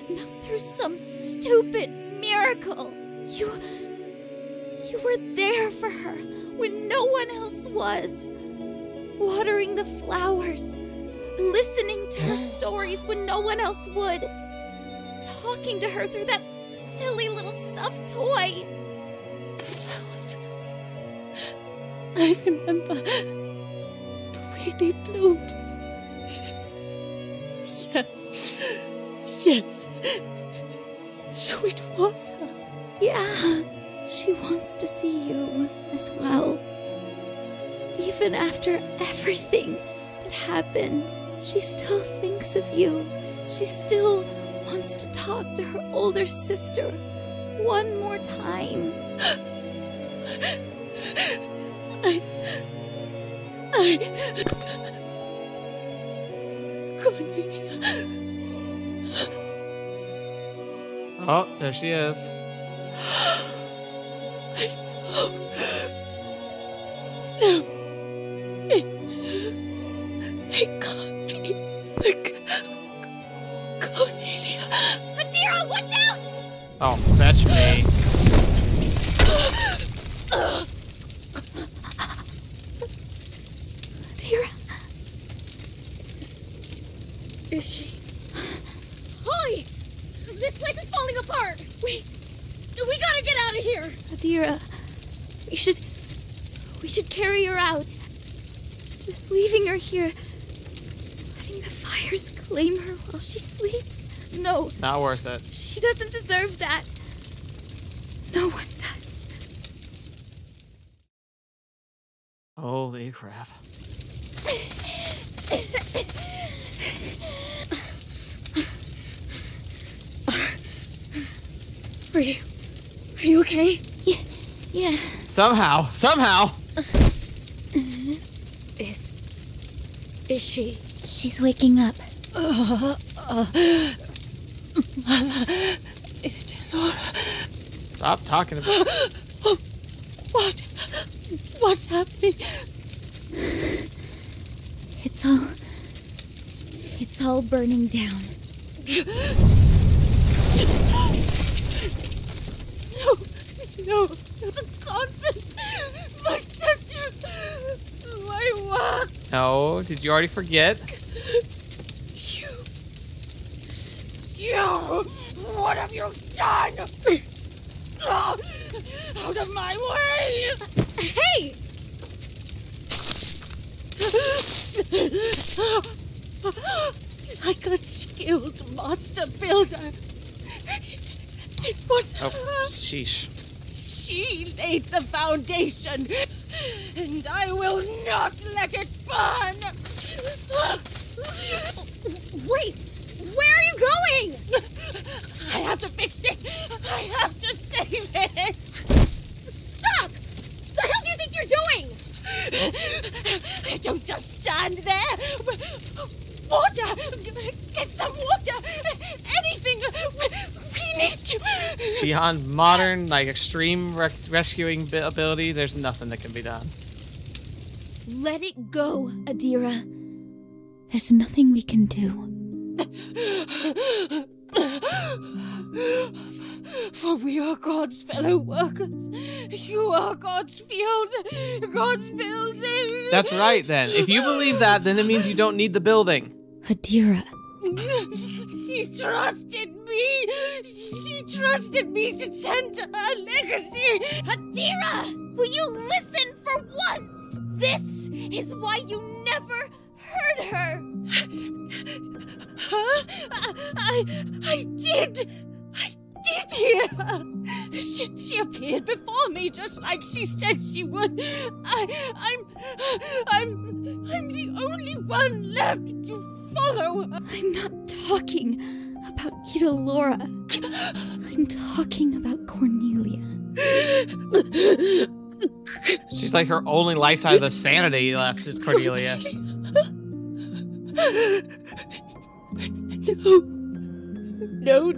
Not through some stupid miracle. You were there for her when no one else was. Watering the flowers, listening to her story. stories when no one else would. Talking to her through that silly little stuffed toy. Flowers. I remember the way they bloomed. Yes. Yes. So it was her. Yeah, she wants to see you as well. Even after everything that happened, she still thinks of you. She still wants to talk to her older sister one more time. Cordelia. Oh, there she is. No. It can't be. Cordelia. Adira, watch out! Oh, fetch me. Adira. Is she? Holly! This place is falling apart! We gotta get out of here! Adira, we should carry her out. Just leaving her here, letting the fires claim her while she sleeps. No, Not worth it. she doesn't deserve that. No one does. Holy crap. Are you okay? Yeah. Somehow. Is she? She's waking up. Laura. Stop talking about What's happening? It's all burning down. No, the conflict, my sister, my work. No, did you already forget? You, what have you done? Out of my way! Hey! Like a skilled master builder. It was Oh, her. sheesh. She laid the foundation, and I will not let it burn. Wait! Where are you going? I have to fix it. I have to save it. Stop! The hell do you think you're doing? Don't just stand there. Water! Get some water! Anything! We need to... Beyond modern, like, extreme rescuing ability, there's nothing that can be done. Let it go, Adira. There's nothing we can do. For we are God's fellow workers. You are God's field, God's building. That's right, then. If you believe that, then it means you don't need the building. Adira. She trusted me. She trusted me to tend to her legacy. Adira! Will you listen for once? This is why you never heard her. Huh? I did hear her. She appeared before me just like she said she would. I'm the only one left to follow her. I'm not talking about Ida Laura. I'm talking about Cornelia. She's like her only lifetime of sanity left is Cordelia. No.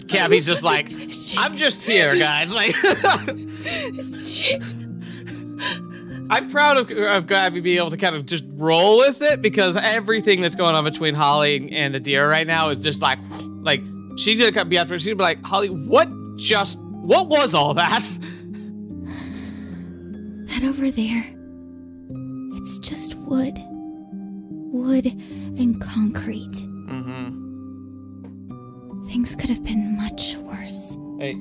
Gabby's just like, I'm just here, guys. Like, I'm proud of Gabby being able to kind of just roll with it because everything that's going on between Holly and Adira right now is just like she's gonna be after. She'd be like, Holly, what was all that? That over there, it's just wood and concrete. could have been much worse. Hey,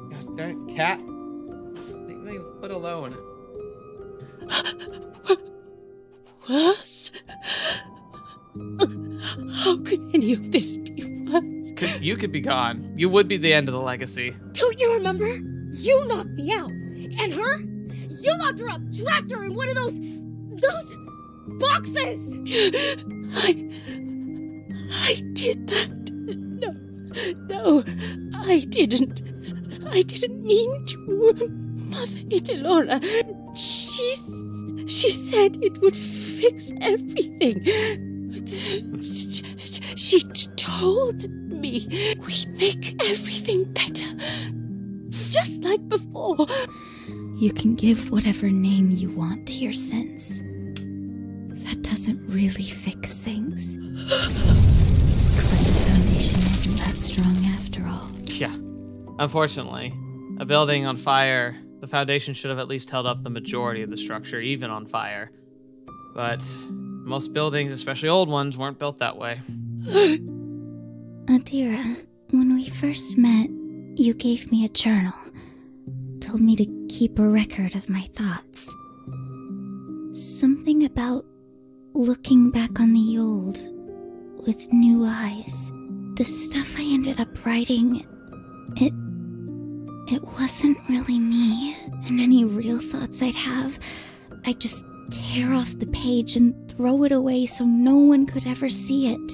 gosh darn it, cat. Leave me put alone. Worse? How could any of this be worse? Because you could be gone. You would be the end of the legacy. Don't you remember? You knocked me out. And her? You locked her up, trapped her in one of those boxes! I did that. No, I didn't. I didn't mean to. Mother Itilora, she said it would fix everything. She told me we'd make everything better. Just like before. You can give whatever name you want to your sins. That doesn't really fix things. Looks like the foundation isn't that strong after all. Yeah. Unfortunately, a building on fire, the foundation should have at least held up the majority of the structure, even on fire. But most buildings, especially old ones, weren't built that way. Adira, when we first met, you gave me a journal. Told me to keep a record of my thoughts. Something about looking back on the old with new eyes. The stuff I ended up writing, it wasn't really me. And any real thoughts I'd have, I'd just tear off the page and throw it away so no one could ever see it.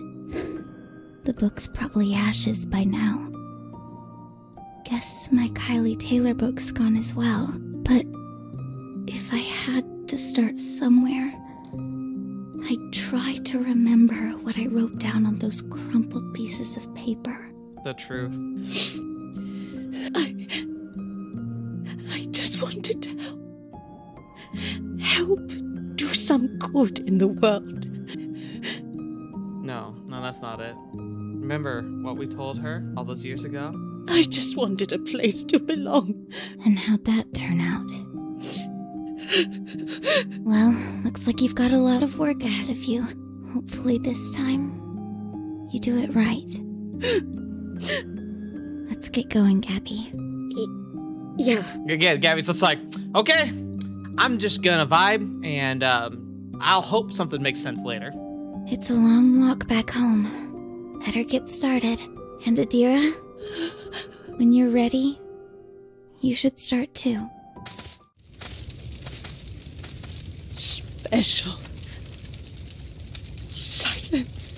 The book's probably ashes by now. Guess my Kylie Taylor book's gone as well. But if I had to start somewhere, I'd try to remember what I wrote down on those crumpled pieces of paper. The truth. I just wanted to help do some good in the world. No, that's not it. Remember what we told her all those years ago? I just wanted a place to belong. And how'd that turn out? Well, looks like you've got a lot of work ahead of you. Hopefully this time, you do it right. Let's get going, Gabby. Yeah. Again, Gabby's just like, okay, I'm just gonna vibe, and I'll hope something makes sense later. It's a long walk back home. Better get started. And Adira, when you're ready, you should start too. Special. Silence.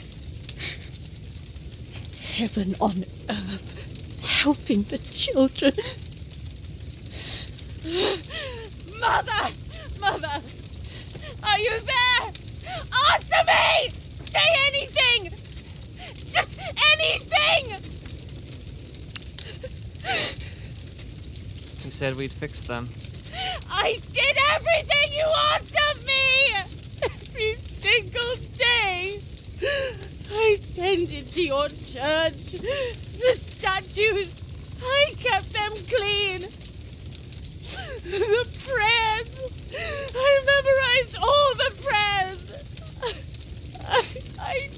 Heaven on earth, helping the children. Mother! Mother! Are you there? Answer me! Say anything! Just anything! We said we'd fix them. I did everything you asked of me! Every single day! I tended to your church, the statues, I kept them clean. The prayers, I memorized all the prayers. I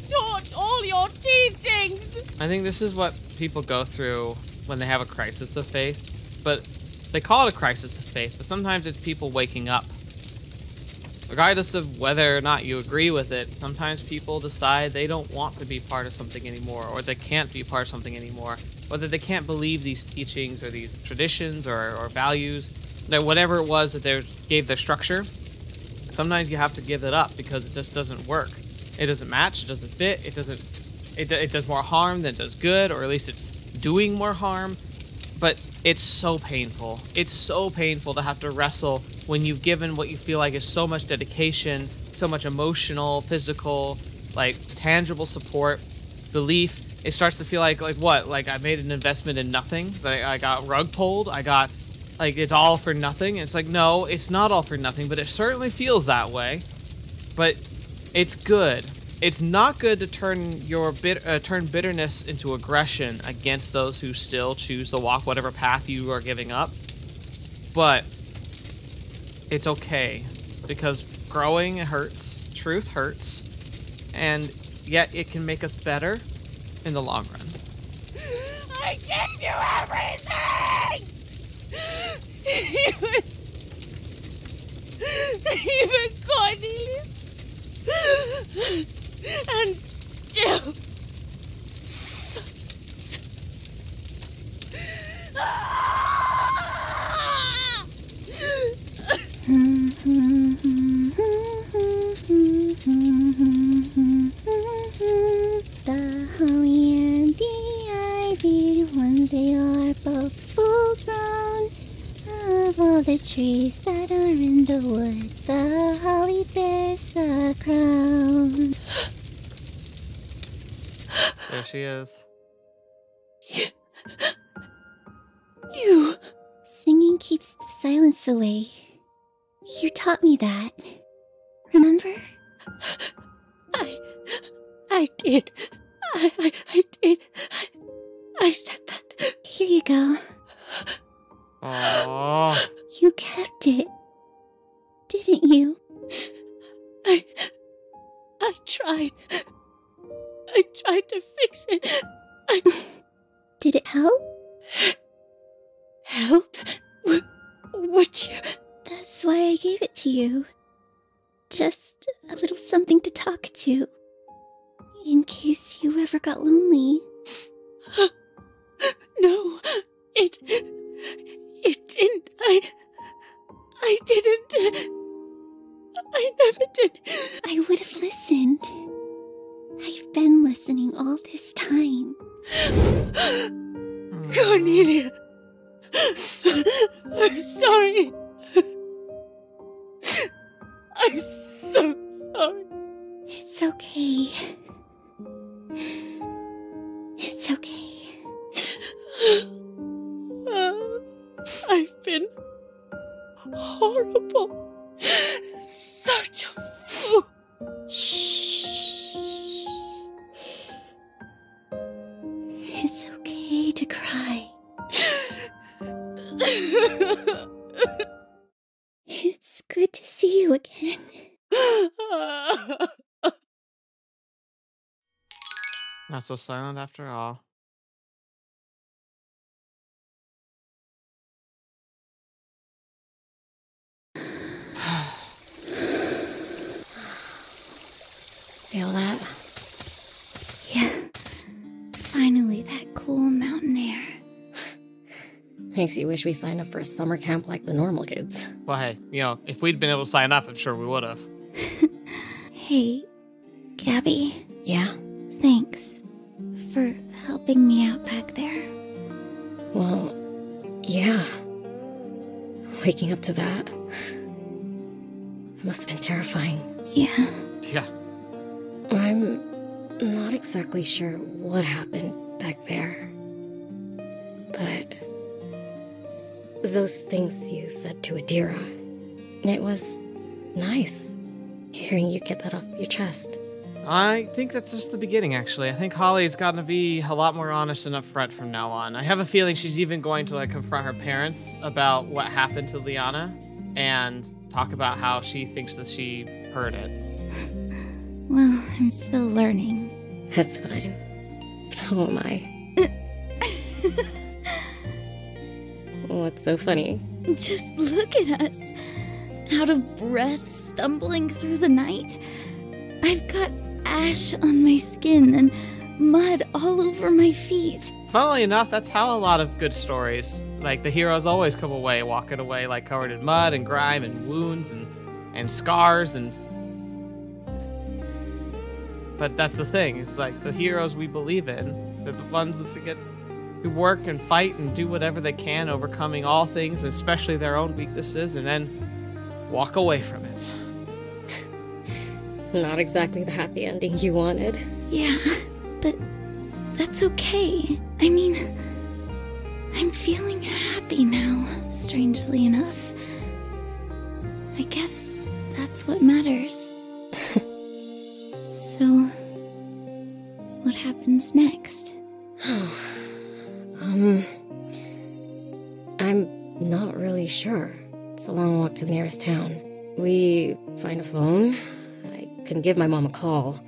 taught all your teachings. I think this is what people go through when they have a crisis of faith. But they call it a crisis of faith, but sometimes it's people waking up. Regardless of whether or not you agree with it, sometimes people decide they don't want to be part of something anymore, or they can't be part of something anymore, whether they can't believe these teachings or these traditions or values, that whatever it was that they gave their structure, sometimes you have to give it up because it just doesn't work. It doesn't match, it doesn't fit, it does more harm than it does good, or at least it's doing more harm. But it's so painful. It's so painful to have to wrestle when you've given what you feel like is so much dedication, so much emotional, physical, like tangible support, belief. It starts to feel like what? Like I made an investment in nothing. Like I got rug pulled. I got like it's all for nothing. It's like no, it's not all for nothing, but it certainly feels that way. But it's good. It's not good to turn your turn bitterness into aggression against those who still choose to walk whatever path you are giving up. But it's okay because growing hurts, truth hurts, and yet it can make us better. in the long run. I gave you everything! Even Cordelia. And still... The holly and the ivy, when they are both full grown, of all the trees that are in the wood, the holly bears the crown. There she is. You. Singing keeps the silence away. You taught me that. Remember? I did. I did. I said that. Here you go. Aww. You kept it. Didn't you? I tried. I tried to fix it. Did it help? Help? Would you? That's why I gave it to you. Just a little something to talk to. In case you ever got lonely. No, it didn't. I didn't. I never did. I would have listened. I've been listening all this time. Cordelia, I'm sorry. I'm so sorry. It's okay. It's okay. I've been horrible. Such a fool. Shh. It's okay to cry. It's good to see you again. Not so silent after all. Feel that? Yeah. Finally, that cool mountain air. Makes you wish we signed up for a summer camp like the normal kids. Well, hey, if we'd been able to sign up, I'm sure we would have. Hey, Gabby. Yeah? Thanks for helping me out back there. Well, yeah. Waking up to that must have been terrifying. Yeah. Yeah. I'm not exactly sure what happened back there. But those things you said to Adira, it was nice hearing you get that off your chest. I think that's just the beginning, actually. I think Holly's gotten to be a lot more honest and upfront from now on. I have a feeling she's even going to confront her parents about what happened to Liana and talk about how she thinks that she heard it. Well, I'm still learning. That's fine. So am I. What's so funny? Just look at us. Out of breath, stumbling through the night. I've got ash on my skin and mud all over my feet. Funnily enough, that's how a lot of good stories, the heroes always come away, walking away covered in mud and grime and wounds and scars But that's the thing, is the heroes we believe in, they're the ones that who work and fight and do whatever they can, overcoming all things, especially their own weaknesses, and then walk away from it. Not exactly the happy ending you wanted. Yeah, but that's okay. I mean, I'm feeling happy now, strangely enough. I guess that's what matters. So, what happens next? I'm not really sure. It's a long walk to the nearest town. We find a phone. I can give my mom a call.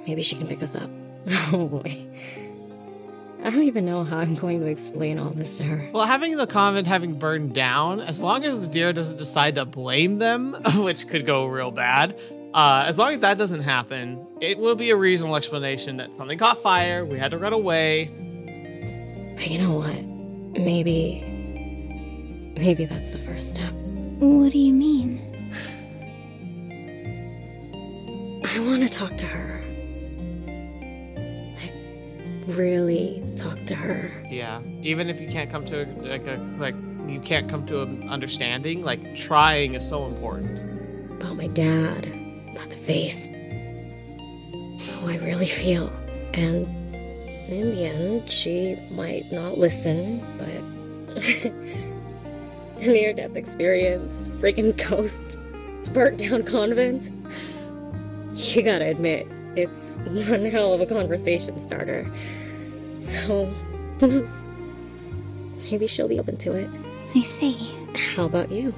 Maybe she can pick us up. Oh boy. I don't even know how I'm going to explain all this to her. Well, having the convent having burned down, as long as Adira doesn't decide to blame them, which could go real bad, as long as that doesn't happen, it will be a reasonable explanation that something caught fire, we had to run away. But you know what? Maybe that's the first step. What do you mean? I want to talk to her. Really talk to her. Yeah, even if you can't come to you can't come to an understanding, like trying is so important. About my dad, about the faith, how I really feel. And in the end, she might not listen, but a near-death experience, freaking ghosts, burnt down convent. You gotta admit, it's one hell of a conversation starter. So, who knows? Maybe she'll be open to it. I see. How about you?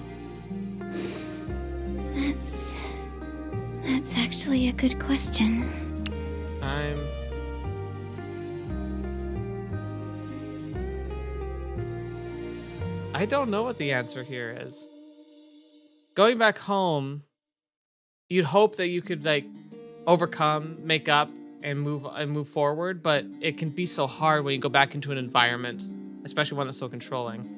That's actually a good question. I don't know what the answer here is. Going back home, you'd hope that you could like overcome, make up, and move forward, but it can be so hard when you go back into an environment, especially one that's so controlling.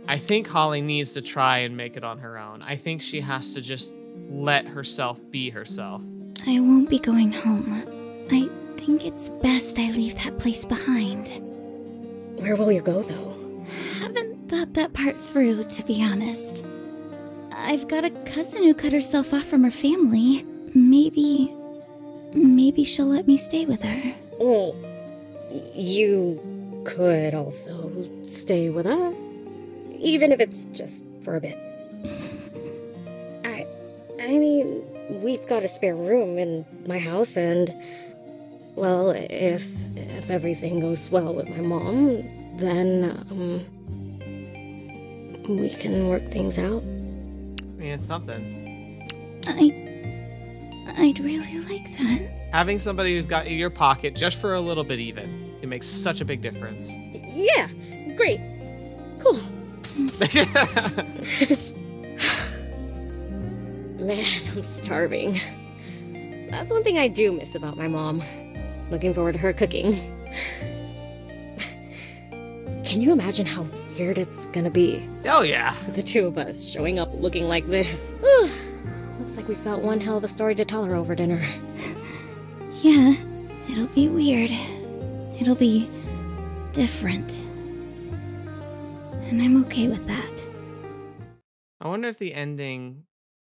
I think Holly needs to try and make it on her own. I think she has to just let herself be herself. I won't be going home. I think it's best I leave that place behind. Where will you go, though? Haven't thought that part through, to be honest. I've got a cousin who cut herself off from her family. Maybe she'll let me stay with her. Well, you could also stay with us, even if it's just for a bit. I mean, we've got a spare room in my house, and, well, if everything goes well with my mom, then, we can work things out. I mean, it's something. I'd really like that. Having somebody who's got you in your pocket just for a little bit even, it makes such a big difference. Yeah, great. Cool. Man, I'm starving. That's one thing I do miss about my mom. Looking forward to her cooking. Can you imagine how weird it's gonna be? Oh yeah. The two of us showing up looking like this. Looks like we've got one hell of a story to tell her over dinner. Yeah, it'll be weird. It'll be different. And I'm okay with that. I wonder if the ending,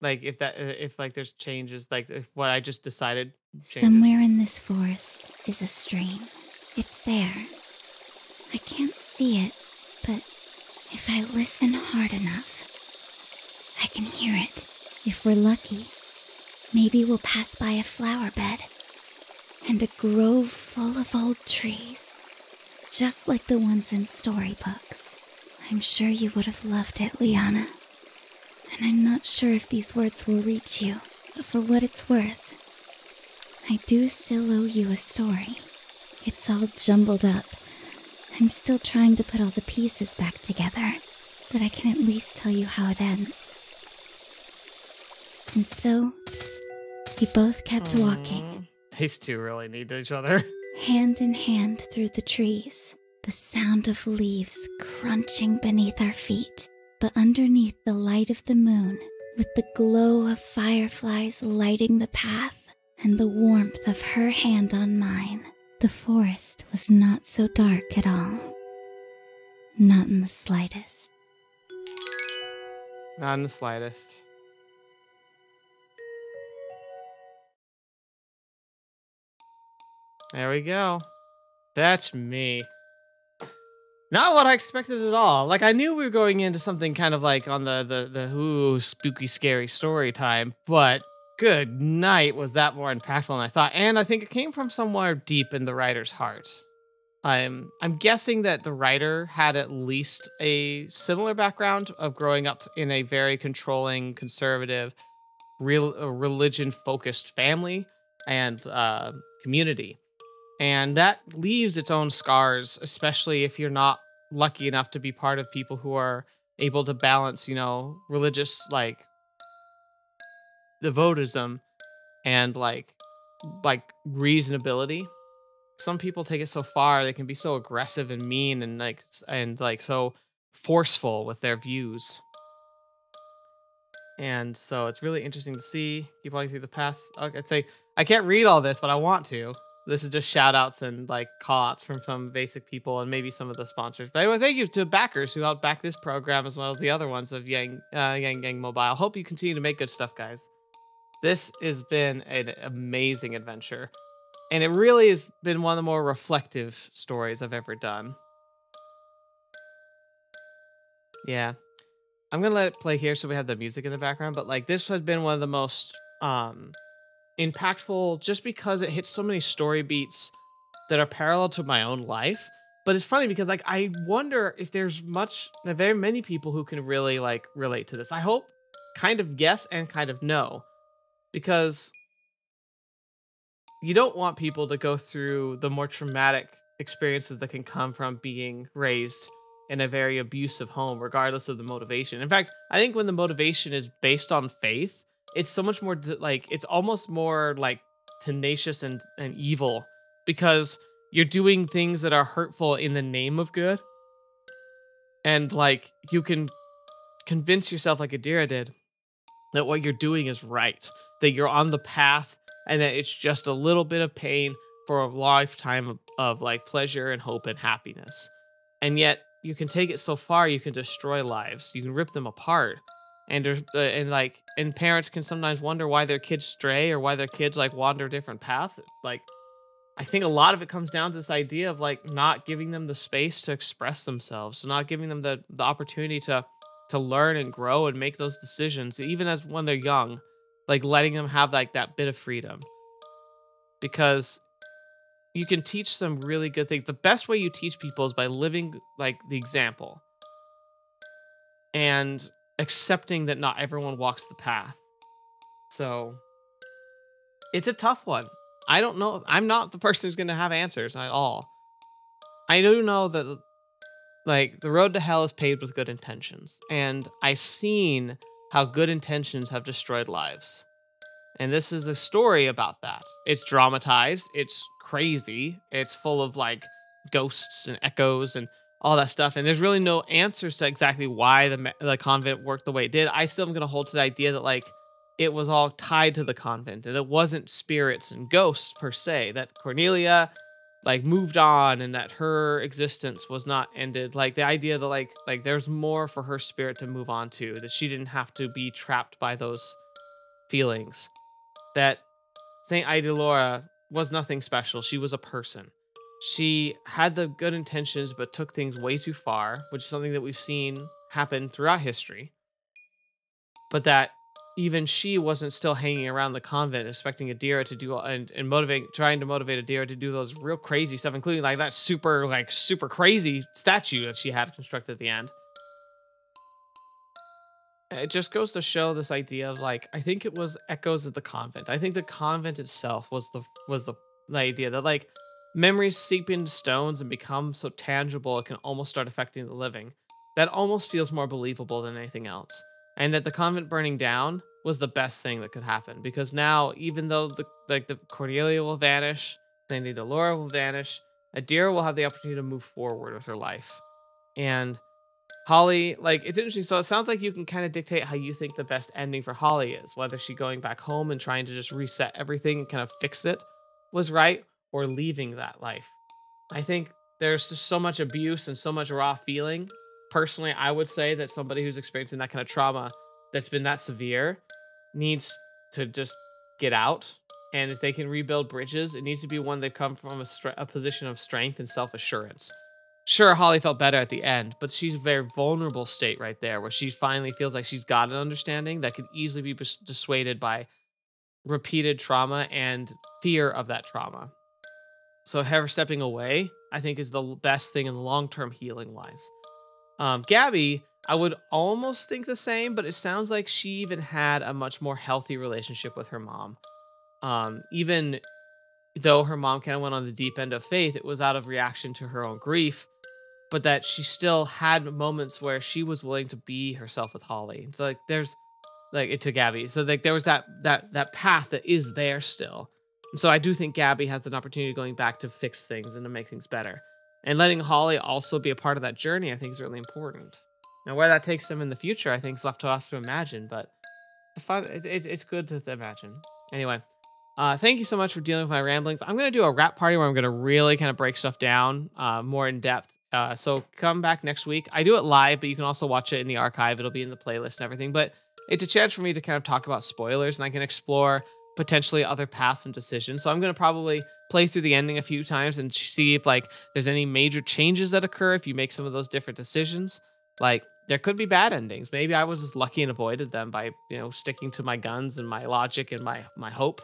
like if there's changes, like if what I just decided changes. Somewhere in this forest is a stream. It's there. I can't see it, but if I listen hard enough, I can hear it. If we're lucky, maybe we'll pass by a flower bed and a grove full of old trees, just like the ones in storybooks. I'm sure you would have loved it, Liana. And I'm not sure if these words will reach you, but for what it's worth, I do still owe you a story. It's all jumbled up. I'm still trying to put all the pieces back together, but I can at least tell you how it ends. And so, we both kept walking. These two really need each other. Hand in hand through the trees, the sound of leaves crunching beneath our feet. But underneath the light of the moon, with the glow of fireflies lighting the path, and the warmth of her hand on mine, the forest was not so dark at all. Not in the slightest. Not in the slightest. There we go. That's me. Not what I expected at all. Like, I knew we were going into something kind of like on the ooh, spooky, scary story time, but good night, was that more impactful than I thought. And I think it came from somewhere deep in the writer's heart. I'm guessing that the writer had at least a similar background of growing up in a very controlling, conservative, religion-focused family and community. And that leaves its own scars, especially if you're not lucky enough to be part of people who are able to balance, religious like devotism and like reasonability. Some people take it so far, they can be so aggressive and mean and like so forceful with their views. And so it's really interesting to see. Keep walking through the past. I'd say I can't read all this, but I want to. This is just shout outs and like call outs from some basic people and maybe some of the sponsors. But anyway, thank you to backers who helped back this program as well as the other ones of Yangyang Mobile. Hope you continue to make good stuff, guys. This has been an amazing adventure. And it really has been one of the more reflective stories I've ever done. Yeah. I'm going to let it play here so we have the music in the background. But like this has been one of the most impactful just because it hits so many story beats that are parallel to my own life. But it's funny because like I wonder if there's very many people who can really like relate to this. I hope kind of yes and kind of no. Because you don't want people to go through the more traumatic experiences that can come from being raised in a very abusive home, regardless of the motivation. In fact, I think when the motivation is based on faith, it's so much more like, it's almost more like tenacious and evil because you're doing things that are hurtful in the name of good. And like, you can convince yourself like Adira did that what you're doing is right, that you're on the path, and that it's just a little bit of pain for a lifetime of like pleasure and hope and happiness. And yet you can take it so far, you can destroy lives, you can rip them apart. And parents can sometimes wonder why their kids stray or why their kids like wander different paths. Like, I think a lot of it comes down to this idea of like not giving them the space to express themselves, so not giving them the opportunity to learn and grow and make those decisions, even as when they're young, like letting them have like that bit of freedom. Because you can teach them really good things. The best way you teach people is by living like the example and accepting that not everyone walks the path. So it's a tough one. I don't know. I'm not the person who's going to have answers at all. I do know that like the road to hell is paved with good intentions, and I've seen how good intentions have destroyed lives. And this is a story about that. It's dramatized, it's crazy, it's full of like ghosts and echoes and all that stuff, and there's really no answers to exactly why the convent worked the way it did. I still am going to hold to the idea that like it was all tied to the convent, and it wasn't spirits and ghosts per se, that Cordelia like moved on and that her existence was not ended. Like the idea that like there's more for her spirit to move on to, that she didn't have to be trapped by those feelings. That Saint Idolora was nothing special. She was a person. She had the good intentions but took things way too far, which is something that we've seen happen throughout history. But that even she wasn't still hanging around the convent expecting Adira to do and trying to motivate Adira to do those real crazy stuff, including like that super crazy statue that she had constructed at the end. It just goes to show this idea of like, I think it was echoes of the convent. I think the convent itself was the idea that like memories seep into stones and become so tangible it can almost start affecting the living. That almost feels more believable than anything else. And that the convent burning down was the best thing that could happen, because now, even though the Cordelia will vanish, Sandy Delora will vanish, Adira will have the opportunity to move forward with her life. And Holly, like, it's interesting. So it sounds like you can kind of dictate how you think the best ending for Holly is, whether she going back home and trying to just reset everything and kind of fix it was right, or leaving that life. I think there's just so much abuse and so much raw feeling. Personally, I would say that somebody who's experiencing that kind of trauma that's been that severe needs to just get out. And if they can rebuild bridges, it needs to be one that come from a position of strength and self-assurance. Sure, Holly felt better at the end, but she's a very vulnerable state right there, where she finally feels like she's got an understanding that could easily be dissuaded by repeated trauma and fear of that trauma. So her stepping away, I think, is the best thing in the long-term healing-wise. Gabby, I would almost think the same, but it sounds like she even had a much more healthy relationship with her mom. Even though her mom kind of went on the deep end of faith, it was out of reaction to her own grief, but that she still had moments where she was willing to be herself with Holly. So like there's like it to Gabby. So like there was that path that is there still. And so I do think Gabby has an opportunity going back to fix things and to make things better. And letting Holly also be a part of that journey, I think, is really important. Now, where that takes them in the future, I think, is left to us to imagine. But it's good to imagine. Anyway, thank you so much for dealing with my ramblings. I'm going to do a wrap party where I'm going to really kind of break stuff down more in depth. So come back next week. I do it live, but you can also watch it in the archive. It'll be in the playlist and everything. But it's a chance for me to kind of talk about spoilers, and I can explore potentially other paths and decisions. So I'm going to probably play through the ending a few times and see if like there's any major changes that occur if you make some of those different decisions. Like there could be bad endings. Maybe I was just lucky and avoided them by, sticking to my guns and my logic and my hope.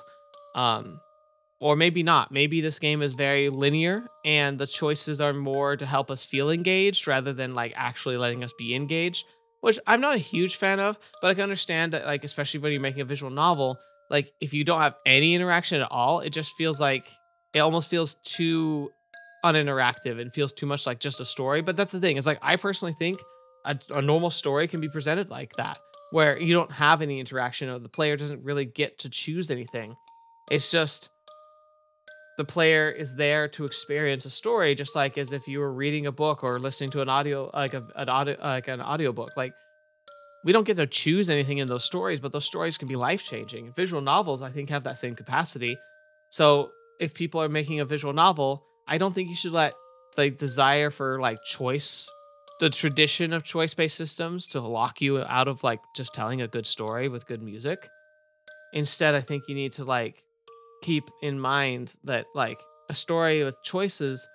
Or maybe not. Maybe this game is very linear and the choices are more to help us feel engaged rather than like actually letting us be engaged, which I'm not a huge fan of, but I can understand that, like, especially when you're making a visual novel, like if you don't have any interaction at all, it just feels like it almost feels too uninteractive and feels too much like just a story. But that's the thing. It's like, I personally think a normal story can be presented like that, where you don't have any interaction or the player doesn't really get to choose anything. It's just the player is there to experience a story, just like as if you were reading a book or listening to an audio, like an audiobook. Like we don't get to choose anything in those stories, but those stories can be life-changing. Visual novels, I think, have that same capacity. So if people are making a visual novel, I don't think you should let the desire for like choice, the tradition of choice-based systems, to lock you out of like just telling a good story with good music. Instead, I think you need to like keep in mind that like a story with choices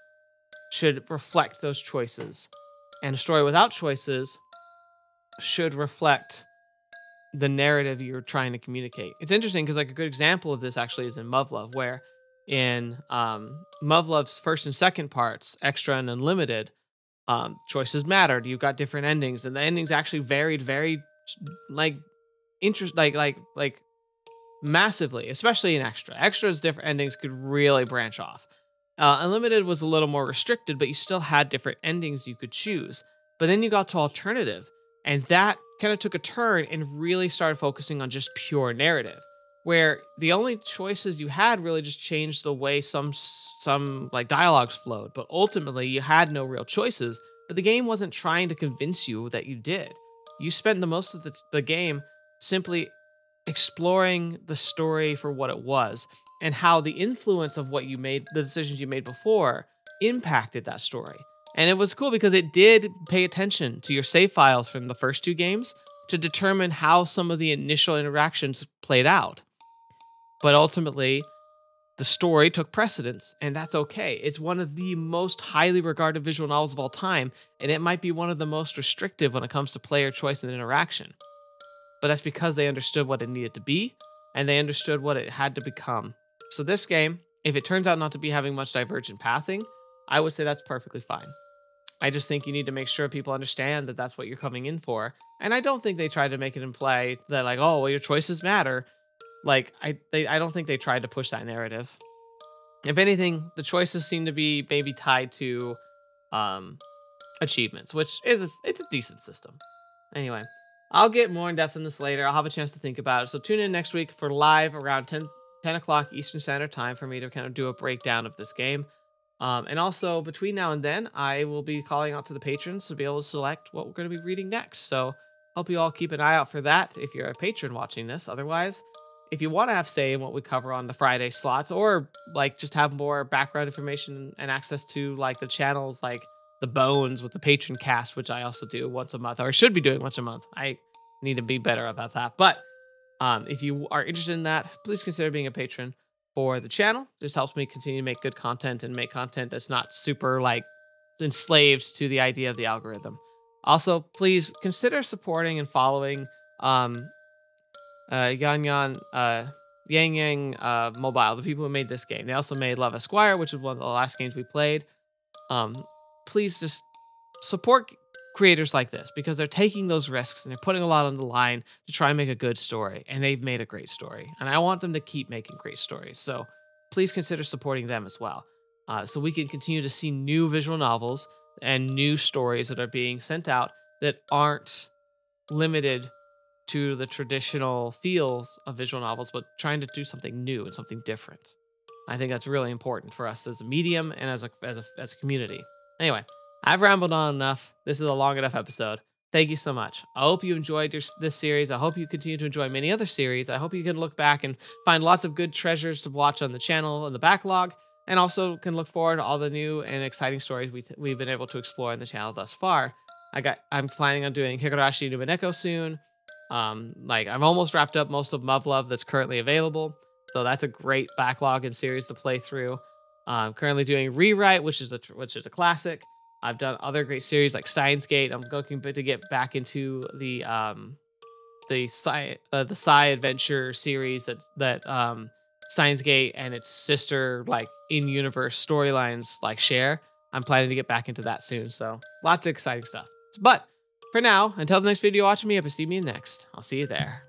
should reflect those choices, and a story without choices should reflect the narrative you're trying to communicate. It's interesting because like a good example of this actually is in Muv-Luv, where in Muv-Luv's first and second parts, Extra and Unlimited, choices mattered. You've got different endings, and the endings actually varied very like massively, especially in Extra. Extra's different endings could really branch off. Unlimited was a little more restricted, but you still had different endings you could choose. But then you got to Alternative, and that kind of took a turn and really started focusing on just pure narrative, where the only choices you had really just changed the way some like dialogues flowed, but ultimately you had no real choices. But the game wasn't trying to convince you that you did. You spent the most of the game simply exploring the story for what it was and how the influence of what you made, the decisions you made before, impacted that story. And it was cool because it did pay attention to your save files from the first two games to determine how some of the initial interactions played out. But ultimately, the story took precedence, and that's okay. It's one of the most highly regarded visual novels of all time, and it might be one of the most restrictive when it comes to player choice and interaction. But that's because they understood what it needed to be, and they understood what it had to become. So this game, if it turns out not to be having much divergent pathing, I would say that's perfectly fine. I just think you need to make sure people understand that that's what you're coming in for. And I don't think they tried to make it imply that like, oh, well, your choices matter. Like, I don't think they tried to push that narrative. If anything, the choices seem to be maybe tied to achievements, which is it's a decent system. Anyway, I'll get more in depth in this later. I'll have a chance to think about it. So tune in next week for live around 10 o'clock Eastern Standard Time for me to kind of do a breakdown of this game. And also, between now and then, I will be calling out to the patrons to be able to select what we're going to be reading next. So hope you all keep an eye out for that if you're a patron watching this. Otherwise, if you want to have say in what we cover on the Friday slots, or like just have more background information and access to like the channels like the Bones with the patron cast, which I also do once a month, or should be doing once a month. I need to be better about that. But if you are interested in that, please consider being a patron for the channel. Just helps me continue to make good content and make content that's not super like enslaved to the idea of the algorithm. Also, please consider supporting and following yangyang Mobile, the people who made this game. They also made Love Esquire, which is one of the last games we played. Please just support creators like this, because they're taking those risks and they're putting a lot on the line to try and make a good story, and they've made a great story, and I want them to keep making great stories. So please consider supporting them as well. So we can continue to see new visual novels and new stories that are being sent out that aren't limited to the traditional feels of visual novels, but trying to do something new and something different. I think that's really important for us as a medium and as a community. Anyway, I've rambled on enough. This is a long enough episode. Thank you so much. I hope you enjoyed this series. I hope you continue to enjoy many other series. I hope you can look back and find lots of good treasures to watch on the channel and the backlog, and also can look forward to all the new and exciting stories we've been able to explore in the channel thus far. I'm planning on doing Higurashi no Mineko soon. I've almost wrapped up most of Muv-Luv that's currently available, so that's a great backlog and series to play through. I'm currently doing Rewrite, which is a classic. I've done other great series like Steins Gate. I'm looking to get back into the Psy Adventure series that Steins Gate and its sister like in-universe storylines like share. I'm planning to get back into that soon, so lots of exciting stuff. But for now, until the next video, watch me up and see me next. I'll see you there.